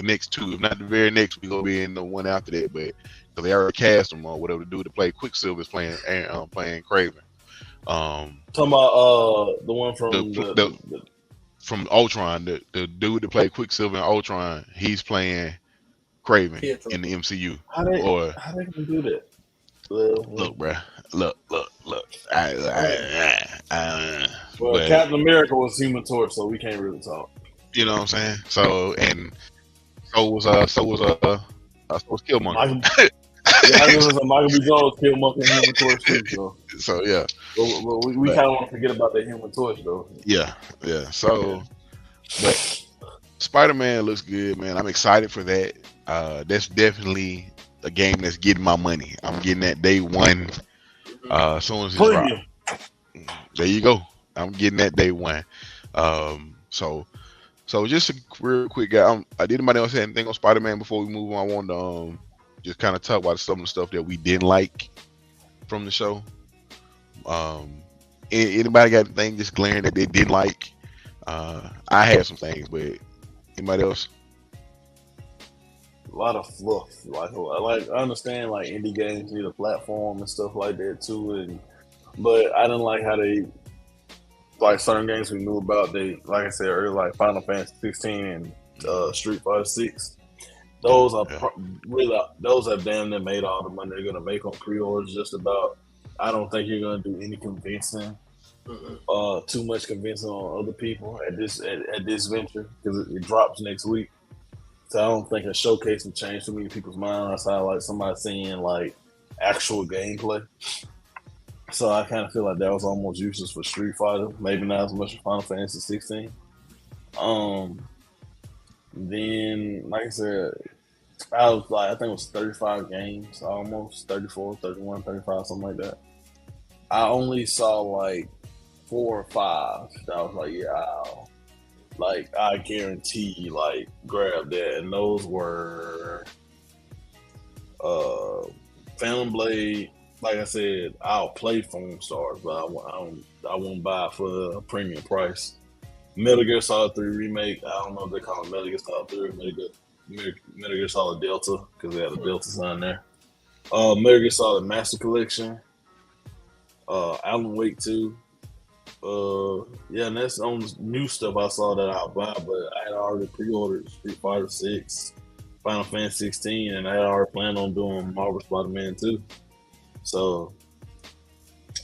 next two, if not the very next. We gonna be in the one after that, but because they already cast him or whatever to do to play Quicksilver's playing Craven. Talking about the one from from Ultron, the dude that played Quicksilver in Ultron, he's playing Craven in the MCU. How they gonna do that? Look, bro. Look. Well, But Captain America was Human Torch, so we can't really talk. You know what I'm saying? So was Killmonger. Michael B. Jones Killmonger and Human Torch too. So yeah. But we kind of want to forget about the Human Torch though. Yeah. So, but Spider-Man looks good, man. I'm excited for that. That's definitely a game that's getting my money. I'm getting that day one. As soon as it's dropped. There you go. I'm getting that day one. So just a real quick guy. Did anybody else have anything on Spider-Man before we move on? I wanted to just kind of talk about some of the stuff that we didn't like from the show. Anybody got anything just glaring that they didn't like? I had some things, but anybody else? A lot of fluff. Like I understand like indie games need a platform and stuff like that too, but I didn't like how they like certain games we knew about. They, like I said earlier, like Final Fantasy 16 and Street Fighter 6. Those are really those have damn near made all the money they're gonna make on pre-orders. Just about. I don't think you're gonna do any convincing, too much convincing on other people at this venture because it drops next week. So I don't think a showcase will change too many people's minds outside like somebody seeing like actual gameplay. So I kind of feel like that was almost useless for Street Fighter. Maybe not as much for Final Fantasy 16. Then, like I said, I think it was 35 games, almost 34, 31, 35, something like that. I only saw like 4 or 5 that I was like, yeah, like I guarantee, like grab that, and those were Phantom Blade. Like I said, I'll play Foam Stars, but I won't buy it for the premium price. Metal Gear Solid 3 Remake. I don't know if they call it Metal Gear Solid 3 or Metal Gear Solid Delta because they had a Delta sign there. Metal Gear Solid Master Collection. Alan Wake 2. And that's the only new stuff I saw that I'll buy, but I had already pre-ordered Street Fighter 6, Final Fantasy 16, and I had already planned on doing Marvel Spider-Man 2. So,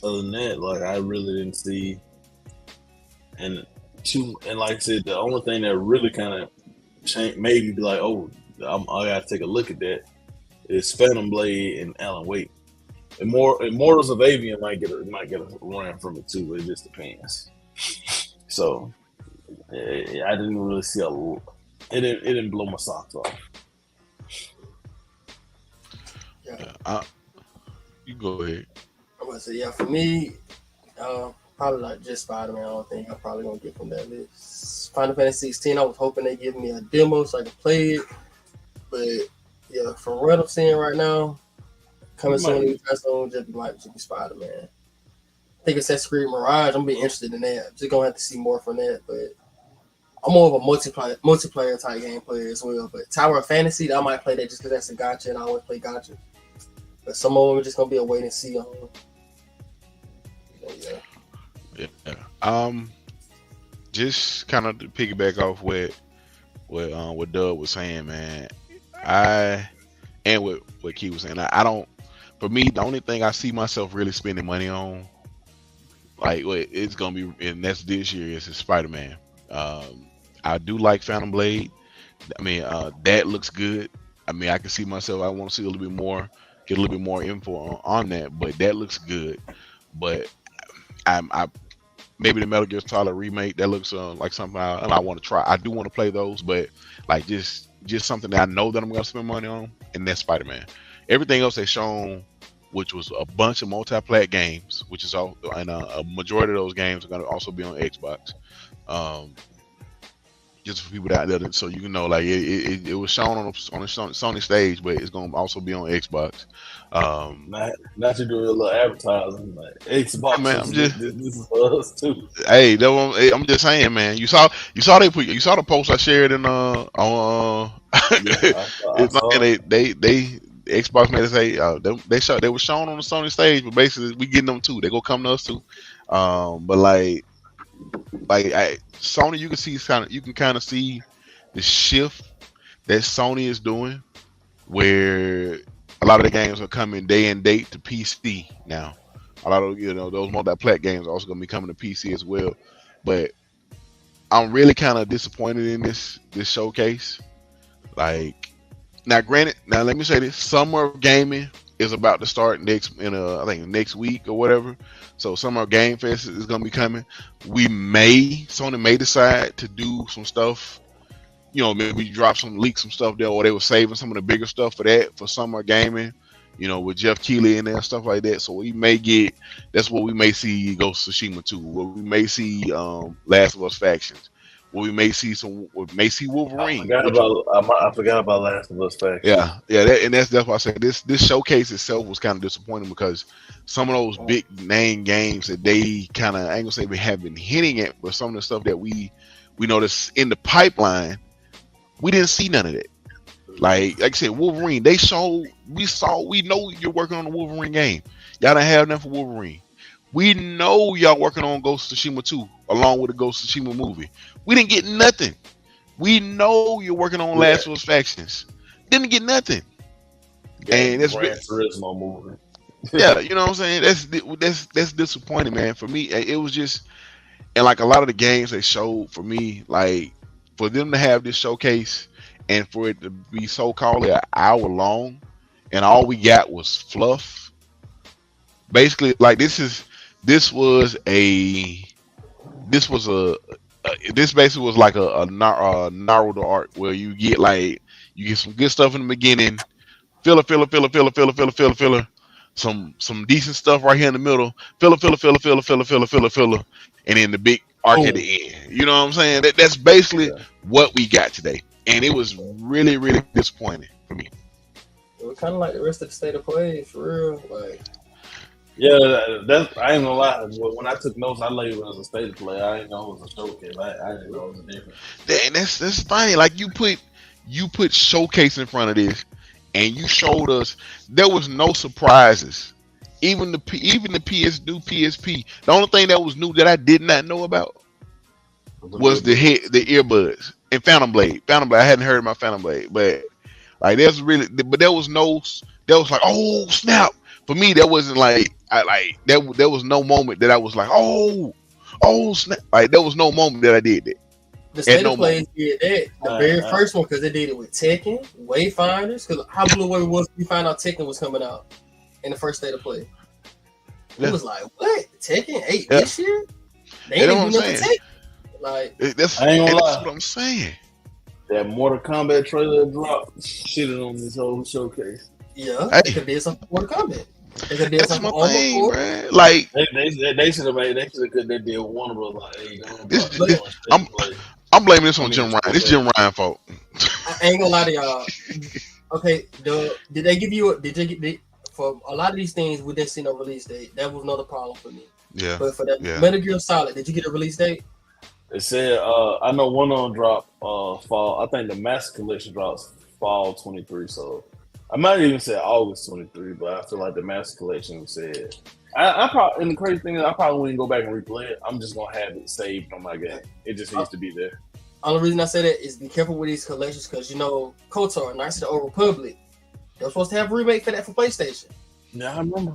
other than that, like I really didn't see, and like I said, the only thing that really kind of made me be like, oh, I gotta take a look at that is Phantom Blade and Alan Wake. Immortals of Avian might get a run from it too. It just depends. So I didn't really see it didn't blow my socks off. Yeah. You go ahead. I'm gonna say for me, probably like just Spider-Man. I don't think I'm probably gonna get from that list. Final Fantasy 16. I was hoping they give me a demo so I could play it, but from what I'm seeing right now. Coming soon, just be Spider-Man. I think Assassin's Creed Mirage. I'm be interested in that. I'm just gonna have to see more from that. But I'm more of a multiplayer type game player as well. But Tower of Fantasy, I might play that just because that's a gacha, and I always play gacha. But some of them are just gonna be a wait and see on. Just kind of to piggyback off what Doug was saying, man. And what Key was saying, I don't. For me, the only thing I see myself really spending money on, like it's gonna be, and that's this year, is Spider-Man. I do like Phantom Blade. I mean, that looks good. I mean, I can see myself. I want to see a little bit more, get a little bit more info on that. But that looks good. But I maybe the Metal Gear Solid remake, that looks like something I want to try. I do want to play those, but like just something that I know that I'm gonna spend money on, and that's Spider-Man. Everything else they shown, which was a bunch of multi-plat games, which is all, and a majority of those games are going to also be on Xbox. just for people out there, so you can know, like it was shown on the Sony stage, but it's gonna also be on Xbox. Not to do a little advertising, like Xbox. Man, I'm just, this is for us too. hey, I'm just saying, man. You saw the post I shared in on they Xbox made it say they were shown on the Sony stage, but basically we getting them too. They gonna come to us too. But like Sony, you can kind of see the shift that Sony is doing, where a lot of the games are coming day and date to PC now. A lot of those multi-plat games are also gonna be coming to PC as well. But I'm really kind of disappointed in this showcase. Like, now granted, let me say this: summer gaming is about to start I think next week or whatever. So Summer Game Fest is gonna be coming. Sony may decide to do some stuff. Maybe drop some stuff there, or they were saving some of the bigger stuff for summer gaming. With Jeff Keighley in there and stuff like that. So that's what we may see Ghost of Tsushima 2. What we may see Last of Us Factions. What we may see Wolverine. I forgot about Last of Us Factions. Yeah. That's why I said this showcase itself was kind of disappointing, because some of those big name games that they kind of, I ain't gonna say we have been hitting at, but some of the stuff that we noticed in the pipeline, we didn't see none of that. Like I said, Wolverine, we know you're working on the Wolverine game. Y'all don't have nothing for Wolverine. We know y'all working on Ghost of Tsushima 2 along with the Ghost of Tsushima movie. We didn't get nothing. We know you're working on Last of Us Factions. Didn't get nothing. And that's Gran Turismo movie. Yeah, you know what I'm saying? That's disappointing, man. For me, it was just, and like a lot of the games they showed, for me, like for them to have this showcase and for it to be so-called an hour long, and all we got was fluff. Basically, like this basically was like a Naruto arc, where you get some good stuff in the beginning, filler, some decent stuff right here in the middle, filler, and then the big arc at the end. You know what I'm saying? That's basically what we got today, and it was really, really disappointing for me. It was kind of like the rest of the state of play, for real. Like, yeah, I ain't gonna lie. When I took notes, I laid it as a state of play. I didn't know it was a showcase. I didn't know it was different. And that's funny. Like you put showcase in front of this, and you showed us there was no surprises. Even the new PSP. The only thing that was new that I did not know about was the earbuds and Phantom Blade. I hadn't heard about Phantom Blade, but like there was like, oh snap. For me, that wasn't like there was no moment that I was like, oh snap. Like there was no moment that I did that. The state of play did that. The very first one, because they did it with Tekken, Wayfinders. Because how blew away was we found out Tekken was coming out in the first state of play. It was like, what? Tekken 8 this year? They ain't even know Tekken. Like, I ain't gonna lie. That's what I'm saying. That Mortal Kombat trailer dropped shitted on this whole showcase. Yeah, they could do something for Mortal Kombat. They could do something for thing, man. Like they should have made. They should have could. They did one of those. Like, hey, I'm blaming this on Jim Ryan. This Jim Ryan fault. I ain't gonna lie to y'all. Okay, did they give you? For a lot of these things, we didn't see no release date. That was another problem for me. Yeah. But for that Metal Gear Solid, did you get a release date? It said I know one of them dropped fall. I think the Master Collection drops fall 23. So I might even say August 23, but I feel like the Master Collection said. I probably, and the crazy thing is, I probably wouldn't go back and replay it. I'm just gonna have it saved on my game. It just needs to be there. Only reason I say that is be careful with these collections, because KOTOR, Knights of the Old Republic, they're supposed to have a remake for that for PlayStation. Yeah, I remember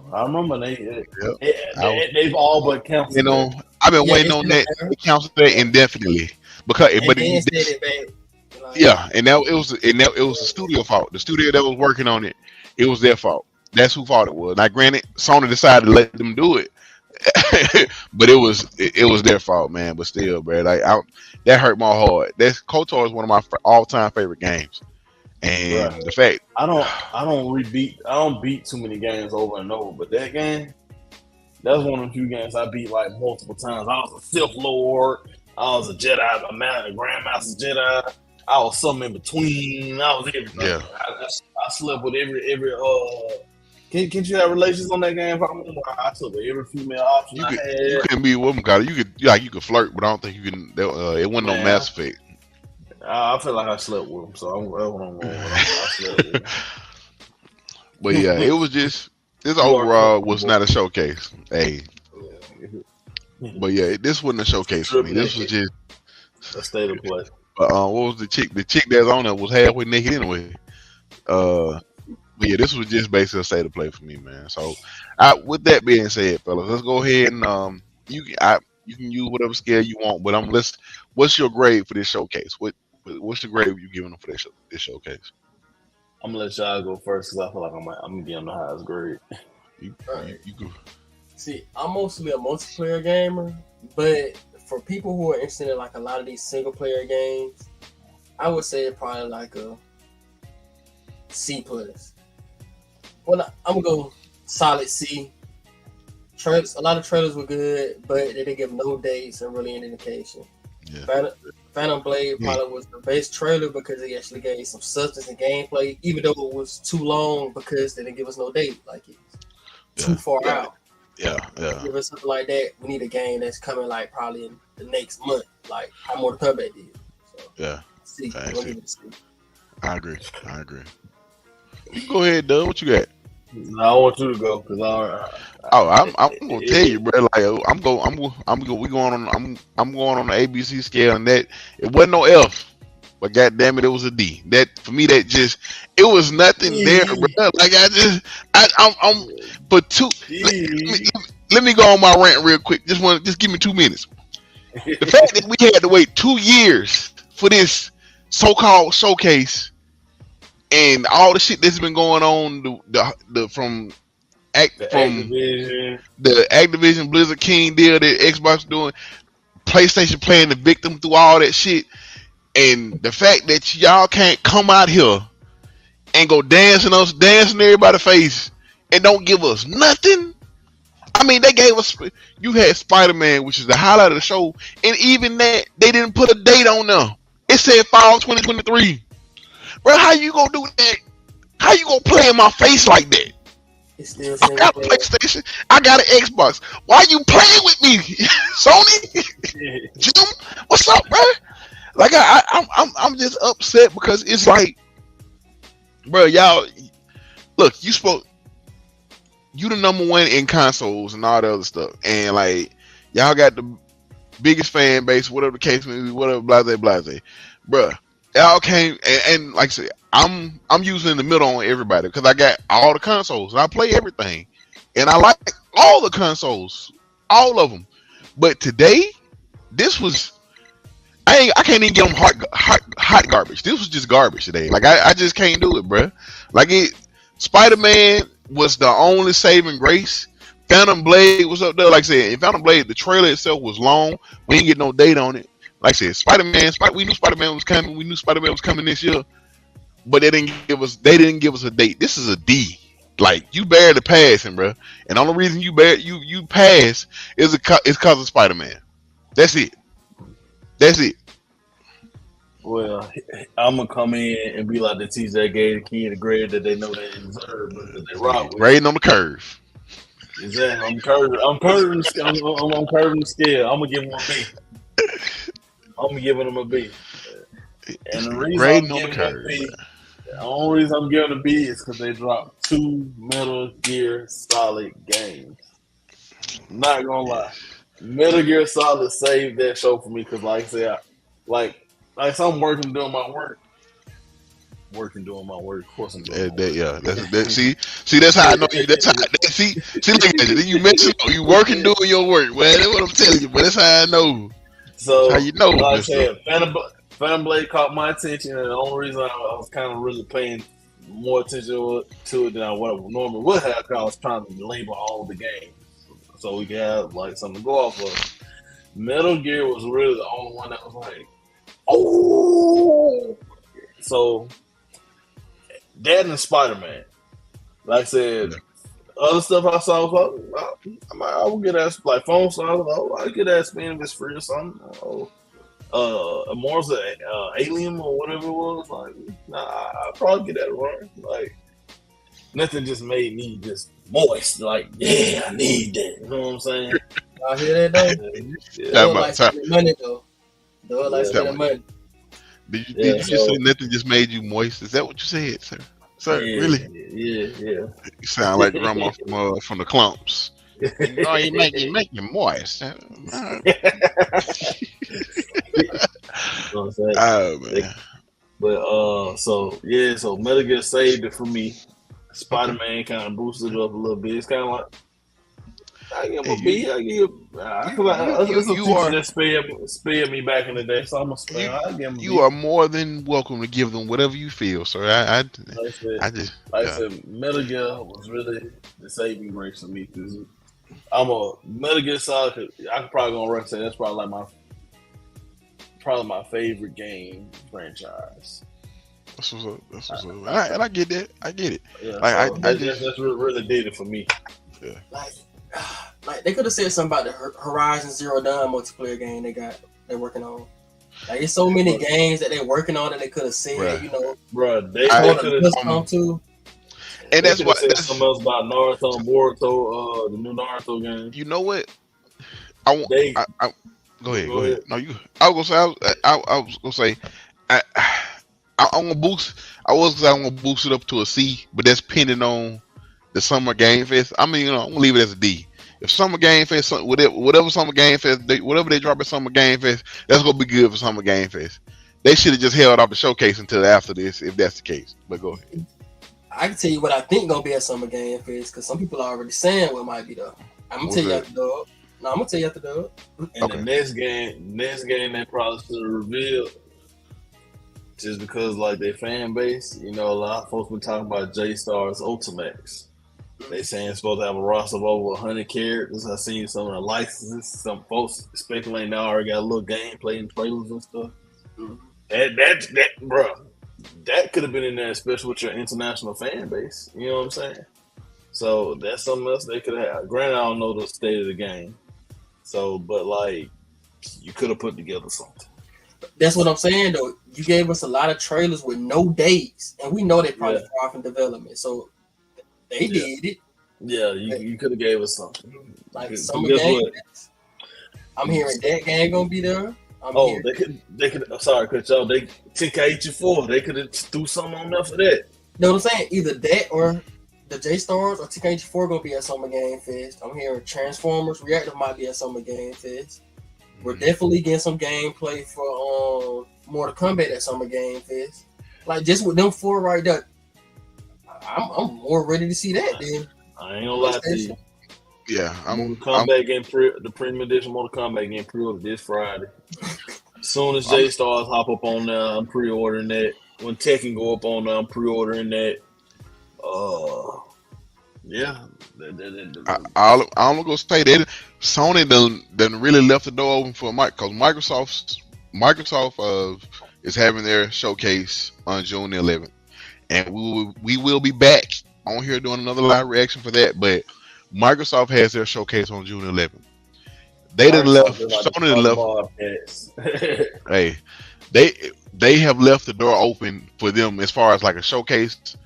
they've all but canceled. I've been waiting on that. They canceled that indefinitely because and it was the studio fault. The studio that was working on it, it was their fault. That's who fault it was. Now, granted, Sony decided to let them do it, but it was their fault, man. But still, bro, that hurt my heart. KOTOR is one of my all-time favorite games, and the fact I don't beat too many games over and over, but that game, that's one of the few games I beat like multiple times. I was a Sith Lord. I was a Jedi, a Grandmaster Jedi. I was something in between. I was everything. Yeah. I slept with every. Can you have relations on that game? I slept with every female option You I could had. you couldn't be a woman, got it. You could flirt, but I don't think you can. It wasn't no Man, Mass Effect. I feel like I slept with them, so that's what I'm going with. I slept with them. But yeah, it was just this overall was not a showcase. Hey, but yeah, this wasn't a showcase for me. This was just a state of play. what was the chick? The chick that's on it was halfway naked anyway. But yeah, this was just basically a state of play for me, man. So, with that being said, fellas, let's go ahead and you can use whatever scale you want, but what's your grade for this showcase? What's your grade you giving them for this showcase? I'm gonna let y'all go first because I feel like I'm gonna be on the highest grade. You go. See, I'm mostly a multiplayer gamer, but for people who are interested in like a lot of these single player games, I would say probably like a C+. Well, I'm gonna go solid C. A lot of trailers were good, but they didn't give no dates or really any indication. Yeah. Phantom Blade probably was the best trailer because it actually gave some substance and gameplay, even though it was too long because they didn't give us no date. Like it's too far out. Yeah. Give us something like that. We need a game that's coming like probably in the next month, like how Mortal Kombat did. So, yeah. C. I agree. You can go ahead, Doug. What you got? No, I want you to go because I'm gonna tell you, bro. Like I'm going on the ABC scale, and that it wasn't no F, but goddamn it was a D. That for me, it was nothing there, bro. Like I'm for two. Let me go on my rant real quick. Just give me 2 minutes. The fact that we had to wait 2 years for this so-called showcase. And all the shit that's been going on, from the Activision Blizzard King deal that Xbox doing, PlayStation playing the victim through all that shit, and the fact that y'all can't come out here and go dancing everybody's face and don't give us nothing. I mean, they gave us. You had Spider-Man, which is the highlight of the show, and even that they didn't put a date on there. It said fall 2023. Bro, how you gonna do that? How you gonna play in my face like that? I got a PlayStation. I got an Xbox. Why you playing with me, Sony? Jim, what's up, bro? Like I'm just upset because it's like, bro, y'all look. You the number one in consoles and all the other stuff, and like y'all got the biggest fan base, whatever the case may be, whatever, blase, bro. Y'all came and like I said, I'm using the middle on everybody because I got all the consoles and I play everything, and I like all the consoles, all of them. But today, this was I can't even get them hot garbage. This was just garbage today. Like I just can't do it, bro. Like Spider-Man was the only saving grace. Phantom Blade was up there. Like I said, in Phantom Blade, the trailer itself was long. We didn't get no date on it. Like I said, we knew Spider-Man was coming. We knew Spider-Man was coming this year, but they didn't give us a date. This is a D. Like you barely passing, bro. And the only reason you pass is because of Spider-Man. That's it. Well, I'm gonna come in and be like the teacher that gave the kid a grade that they know they deserve, but that they rock with. Grading on the curve. Exactly. I'm curving the scale. I'm gonna give him a B. I'm giving him a B. And the reason I'm giving him a B, the only reason I'm giving a B is because they dropped 2 Metal Gear Solid games. I'm not gonna lie, Metal Gear Solid saved that show for me because, like I said, so I'm working doing my work. Of course, I'm doing my work. See, that's how I know you. That's how. See, look at you. You mentioned you working doing your work. Well, that's what I'm telling you. But that's how I know. So how you know? Like I said, Phantom Blade caught my attention, and the only reason I was kind of really paying more attention to it than what I normally would have, because I was trying to label all the games so we could have like something to go off of. Metal Gear was really the only one that was like, oh. So that and Spider-Man. Like I said, other stuff I saw was like, I will get that like phone songs. I'll get that spin if it's free or something. Mars Alien or whatever it was. Like, nah, I'll probably get that wrong. Like, nothing just made me just moist. Like, yeah, I need that. You know what I'm saying? I hear that though. Yeah. They like spending money though. They like Yeah. spending money. Did you Yeah, just so- say nothing just made you moist? Is that what you said, sir? Sir, Yeah, really? Yeah. You sound like grandma from the clumps. Oh, you make you moist. You know what I'm saying? Oh man. But so Metal Gear saved it for me. Spider-Man kind of boosted it up a little bit. It's kind of like I give him a B. I give. I feel like you are that spared me back in the day, so I'm gonna spare. I give him a you B. are more than welcome to give them whatever you feel, sir. I said, Metal Gear was really the saving grace for me because I'm a Metal Gear Solid. I'm probably gonna say that's probably like my favorite game franchise. That's what's up. That's what's up. And I get that. I get it. Yeah, Like, so that's really did it for me. Yeah. Like they could have said something about the Horizon Zero Dawn multiplayer game they're working on. Like there's so many games that they're working on that they could have said, Bruh. you know, They could have too. And that's what said something else about Naruto and Boruto, the new Naruto game. You know what? I want. Go ahead. Go ahead. No, you. I was gonna say. I'm gonna boost. I'm gonna boost it up to a C, but that's pending on the Summer Game Fest. I mean, I'm gonna leave it as a D. If Summer Game Fest, whatever Summer Game Fest, whatever they drop at Summer Game Fest, that's gonna be good for Summer Game Fest. They should have just held off the showcase until after this, if that's the case. But go ahead. I can tell you what I think gonna be at Summer Game Fest because some people are already saying what might be though. I'm gonna tell you after dog. No, I'm gonna tell you after dog. And the next game they probably should have revealed. Just because, like, their fan base, you know, a lot of folks been talking about J-Star's Ultimax. They saying it's supposed to have a roster of over 100 characters. I seen some of the licenses. Some folks speculating they already got a little gameplay and trailers and stuff. That, bro, that could have been in there, especially with your international fan base. You know what I'm saying? So that's something else they could have. Granted, I don't know the state of the game. So, but like, you could have put together something. That's what I'm saying though. You gave us a lot of trailers with no dates, and we know they probably far from development. So they did it. Yeah, you could have gave us something. Like Summer Game. I'm hearing that game gonna be there. They could. I'm sorry, cut y'all. They TK84. They could have threw something on there for that. You know what I'm saying? Either that or the J Stars or TK84 gonna be at Summer Game Fest. I'm hearing Transformers Reactive might be at Summer Game Fest. We're definitely getting some gameplay for Mortal Kombat at Summer Game Fest. Like just with them four right there, I'm more ready to see that. Then I ain't gonna lie to you. Yeah, Mortal Kombat game the premium edition Mortal Kombat game pre-ordered this Friday. As soon as J Stars hop up on there, I'm pre-ordering that. When Tekken go up on there, I'm pre-ordering that. Yeah. I'm gonna say that Sony done really left the door open for because Microsoft is having their showcase on June the 11th, and we will be back on here doing another live reaction for that. But Microsoft has their showcase on June 11th. They done left. Sony left. Hey, they have left the door open for them as far as like a showcase.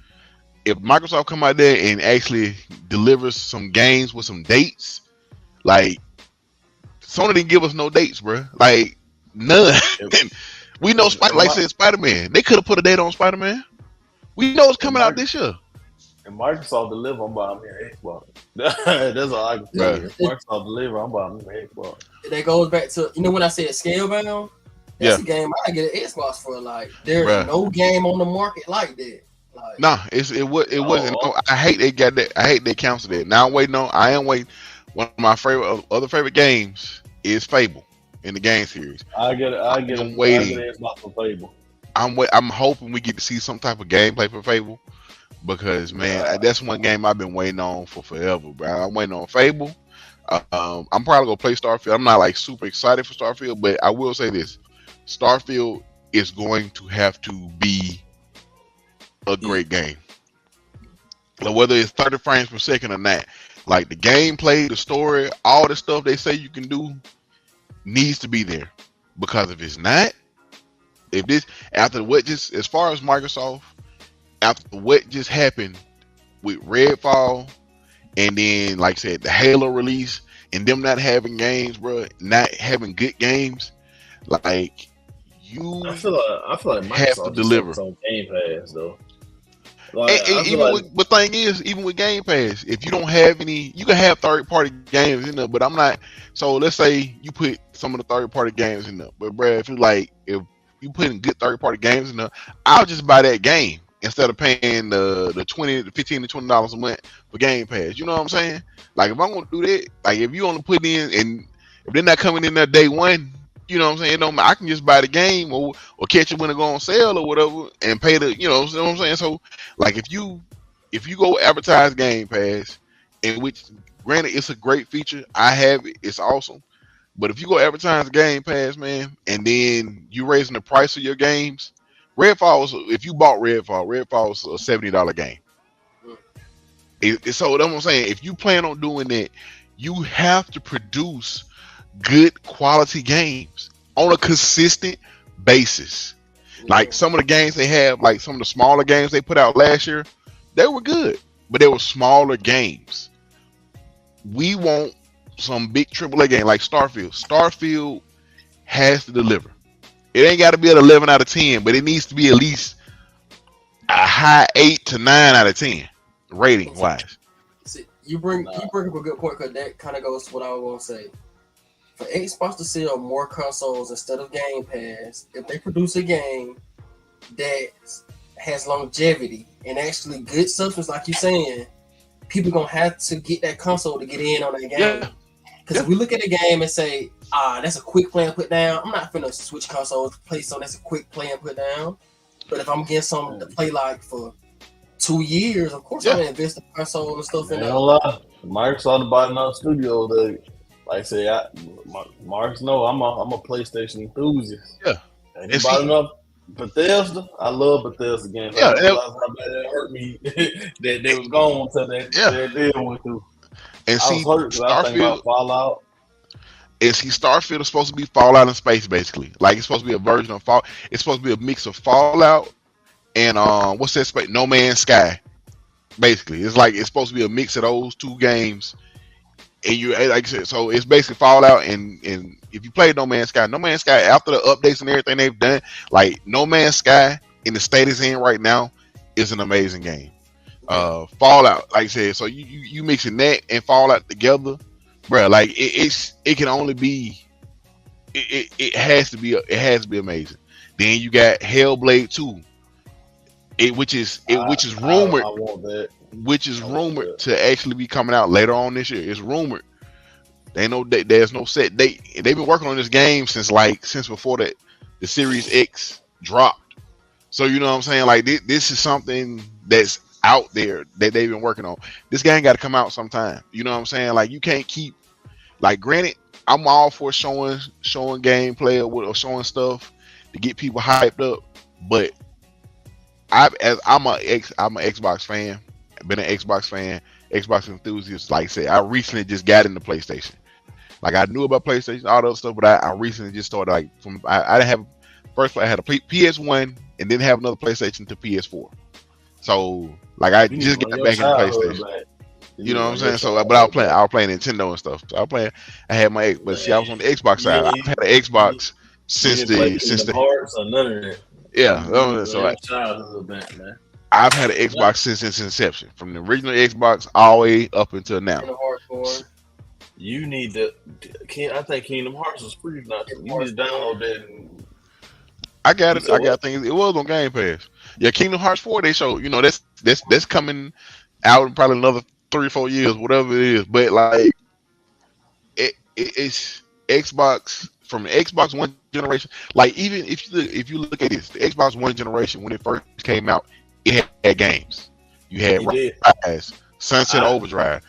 If Microsoft come out there and actually delivers some games with some dates, like Sony didn't give us no dates, bro. Like none. We know Spider-Man. They could have put a date on Spider-Man. We know it's coming out this year. And Microsoft deliver, I'm buying me an Xbox. That's all I can tell you. Microsoft deliver, I'm buying me an Xbox. That goes back to when I said Scalebound. That's a game I get an Xbox for. Like there's no game on the market like that. Like, nah, it wasn't. No, I hate they got that. I hate they canceled it. Now I am waiting. One of my favorite games is Fable in the game series. I'm waiting. Xbox for Fable. I'm hoping we get to see some type of gameplay for Fable because man, that's one game I've been waiting on for forever, bro. I'm waiting on Fable. I'm probably gonna play Starfield. I'm not like super excited for Starfield, but I will say this: Starfield is going to have to be a great game. Like whether it's 30 frames per second or not, like the gameplay, the story, all the stuff they say you can do needs to be there Because if it's not, if this after what just as far as Microsoft, after what just happened with Redfall, and then like I said, the Halo release, and them not having games, bro, not having good games, like you I feel like have to Microsoft just deliver. focus on Game Pass though. And, Like I and feel even like with, the thing is, even with Game Pass, if you don't have any, you can have third party games in there. But I'm not. So let's say you put some of the third party games in there. But bruh, if you putting good third party games in there, I'll just buy that game instead of paying the $15 to $20 a month for Game Pass. You know what I'm saying? Like if I'm gonna do that, like if you only put in and if they're not coming in there day one, you know what I'm saying? No, I can just buy the game or catch it when it go on sale or whatever and pay the you know what I'm saying. So like if you go advertise Game Pass, in which granted it's a great feature, I have it, it's awesome. But if you go advertise Game Pass, man, and then you raising the price of your games, if you bought Redfall was a $70 game. So that's what I'm saying. If you plan on doing that, you have to produce good quality games on a consistent basis. Like some of the games they have, like some of the smaller games they put out last year, they were good, but they were smaller games. We want some big AAA game like Starfield. Starfield has to deliver. It ain't got to be an 11 out of 10, but it needs to be at least a high 8 to 9 out of 10 rating wise. See, you bring up a good point because that kind of goes to what I was going to say. For Xbox to sell more consoles instead of Game Pass, if they produce a game that has longevity and actually good substance, like you're saying, people gonna have to get that console to get in on that game. Because if we look at a game and say, that's a quick play and put down, I'm not finna switch consoles to play something that's a quick play and put down. But if I'm getting something to play like for 2 years, of course I'm gonna invest in console and stuff in there. Microsoft bought another studio. Like I say, Mark's know I'm a PlayStation enthusiast. Yeah, and he bought enough Bethesda. I love Bethesda games. Yeah, I realized how bad it hurt me that they was gone until that deal went through. And I was hurt because I was thinking about Fallout. And see, Starfield is supposed to be Fallout in space, basically. Like it's supposed to be a version of Fallout. It's supposed to be a mix of Fallout and what's that space? No Man's Sky. Basically, it's supposed to be a mix of those two games. And you like I said, so it's basically Fallout and if you play No Man's Sky after the updates and everything they've done, like No Man's Sky in the state it's in right now is an amazing game. Fallout, like I said, so you mixing that and Fallout together, bro. Like it can only be it has to be amazing. Then you got Hellblade 2, which is rumored. I want that. Which is rumored to actually be coming out later on this year. It's rumored. They know that there's no set date. They've been working on this game since before the Series X dropped. So you know what I'm saying? Like this is something that's out there that they've been working on. This game got to come out sometime. You know what I'm saying? Like you can't keep. Like granted, I'm all for showing gameplay or showing stuff to get people hyped up, but I'm an Xbox fan. I've been an Xbox fan, Xbox enthusiast. Like I said, I recently just got into PlayStation. Like I knew about PlayStation, all that stuff, but I recently just started I didn't have first. I had a PS1 and didn't have another PlayStation to PS4. So like I just got back into PlayStation. You know what I'm saying? So, but I was playing Nintendo and stuff. So I had my, but see, I was on the Xbox side. I've had an Xbox since the Hearts or none of that. Yeah, so childhood back, man. I've had an Xbox since its inception, from the original Xbox all the way up until now. You need to. I think Kingdom Hearts is free now. You need to download that. I got it. I got things. It was on Game Pass. Yeah, Kingdom Hearts 4. They show. You know that's coming out in probably another 3 or 4 years, whatever it is. But like, it's Xbox from the Xbox One generation. Like even if you look at this, the Xbox One generation when it first came out, it had games. You had Rise, Sunset Overdrive,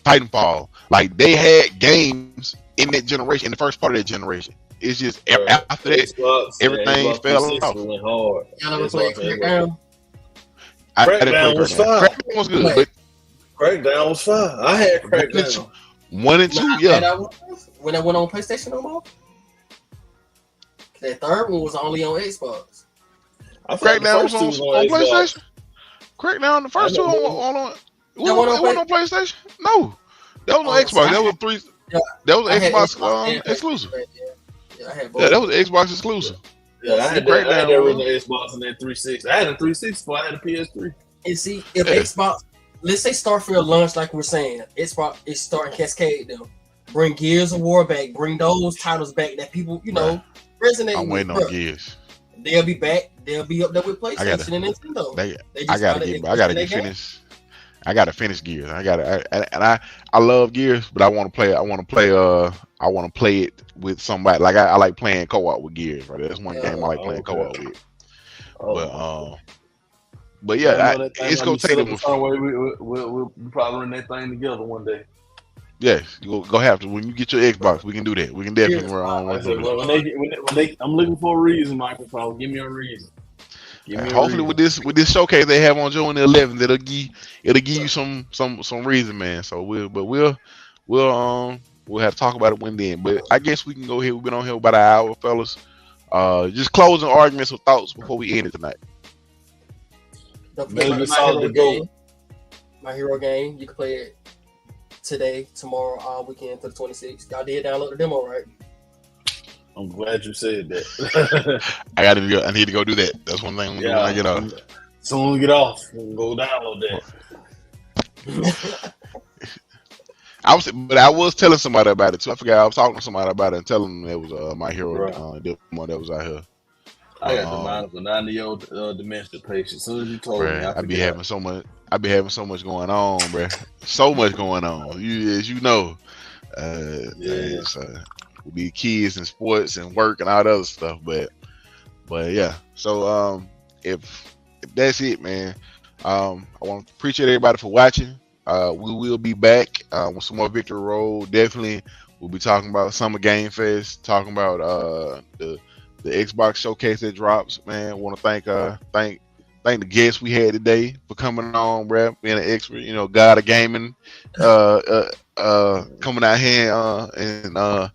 Titanfall. Like they had games in that generation, in the first part of that generation. It's just after that, everything fell off. Y'all ever played Crackdown? Crackdown was fine. Crackdown was good, but Crackdown was fine. I had Crackdown 1 and 2, yeah. When I went on PlayStation no more. That third one was only on Xbox. I thought the Crackdown first was two on, was on on Xbox. PlayStation. Crackdown, the first two on it wasn't on PlayStation. No, that was on Xbox. That was three. Yeah, That was I had Xbox exclusive. Yeah, I had both. Yeah, that was Xbox exclusive. Yeah, I had that original Xbox and that 360. I had a 360 before I had a PS3. And see, if Xbox, let's say Starfield launched like we're saying, Xbox is starting Cascade them. Bring Gears of War back. Bring those titles back that people, resonate I'm with. waiting on Gears. They'll be back. They'll be up there with PlayStation and Nintendo. I gotta finish Gears. I love Gears, but I want to play it with somebody. Like I like playing co-op with Gears. Right, that's one game I like playing co-op with. But yeah, it's gonna take them. We'll probably run that thing together one day. Yes, you go have to. When you get your Xbox, we can do that. We can definitely run on. I'm looking for a reason, Michael. Give me a reason. Hopefully, with this showcase they have on June the 11th, it'll give you some reason, man. So we'll have to talk about it when then. But I guess we can go ahead. We've been on here about an hour, fellas. Just closing arguments or thoughts before we end it tonight. My hero game. You can play it today, tomorrow, all weekend to the 26th. Y'all did download the demo, right? I'm glad you said that. I need to go do that. That's one thing when I get off. Soon we get off, we'll go download that. I was telling somebody about it too. I forgot I was talking to somebody about it and telling them it was my hero demo that was out here. I got the 90-year-old dementia patient. As soon as you told me, I be having so much going on, bro. So much going on. As you know, be kids and sports and work and all that other stuff. But yeah. So if that's it, man. I want to appreciate everybody for watching. We will be back with some more Victory Road. Definitely, we'll be talking about Summer Game Fest, talking about the Xbox showcase that drops. Man, I want to thank the guests we had today for coming on, bro, being an expert. God of gaming, coming out here and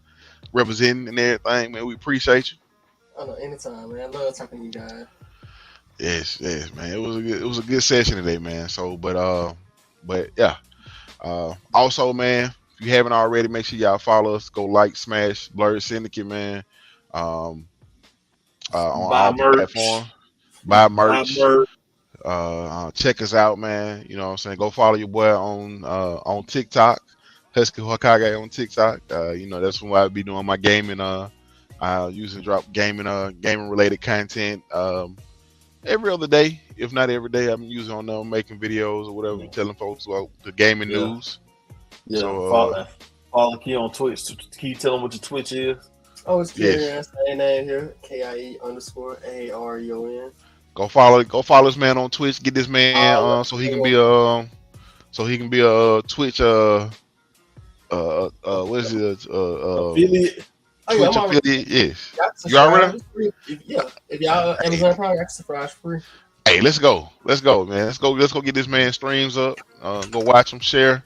representing and everything. Man, we appreciate you. Oh no, anytime, man. I love talking to you guys. Yes, man. It was a good session today, man. So, but yeah. Also, man, if you haven't already, make sure y'all follow us. Go like, smash Blerd Syndicate, man. On all platforms. Buy merch. Check us out, man. You know what I'm saying? Go follow your boy on TikTok. Husky Hokage on TikTok. That's when I'll be doing my gaming. I usually drop gaming related content every other day, if not every day. I'm usually on there making videos or whatever, telling folks about the gaming news. Yeah, so, follow Key on Twitch. Can you tell them what your Twitch is? Oh, it's Kieran. Same name here. KIE_AREON. Go follow this man on Twitch. Get this man so he can be a Twitch what is it? Affiliate. Twitch affiliate. Yes. You already? Yeah. If y'all Amazon Prime, I can subscribe for free. Hey, let's go, man. Let's go get this man streams up. Go watch him, share,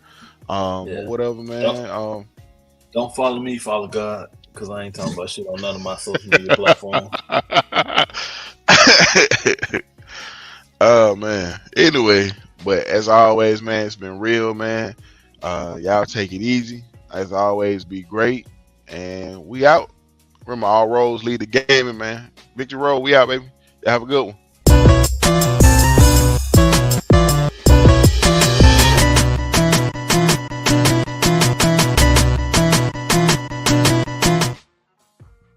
whatever, man. Don't follow me, follow God, because I ain't talking about shit on none of my social media platforms. Oh man. Anyway, but as always, man, it's been real, man. Y'all take it easy. As always, be great. And we out. Remember, all roads lead to gaming, man. Victory Road, we out, baby. Y'all have a good one.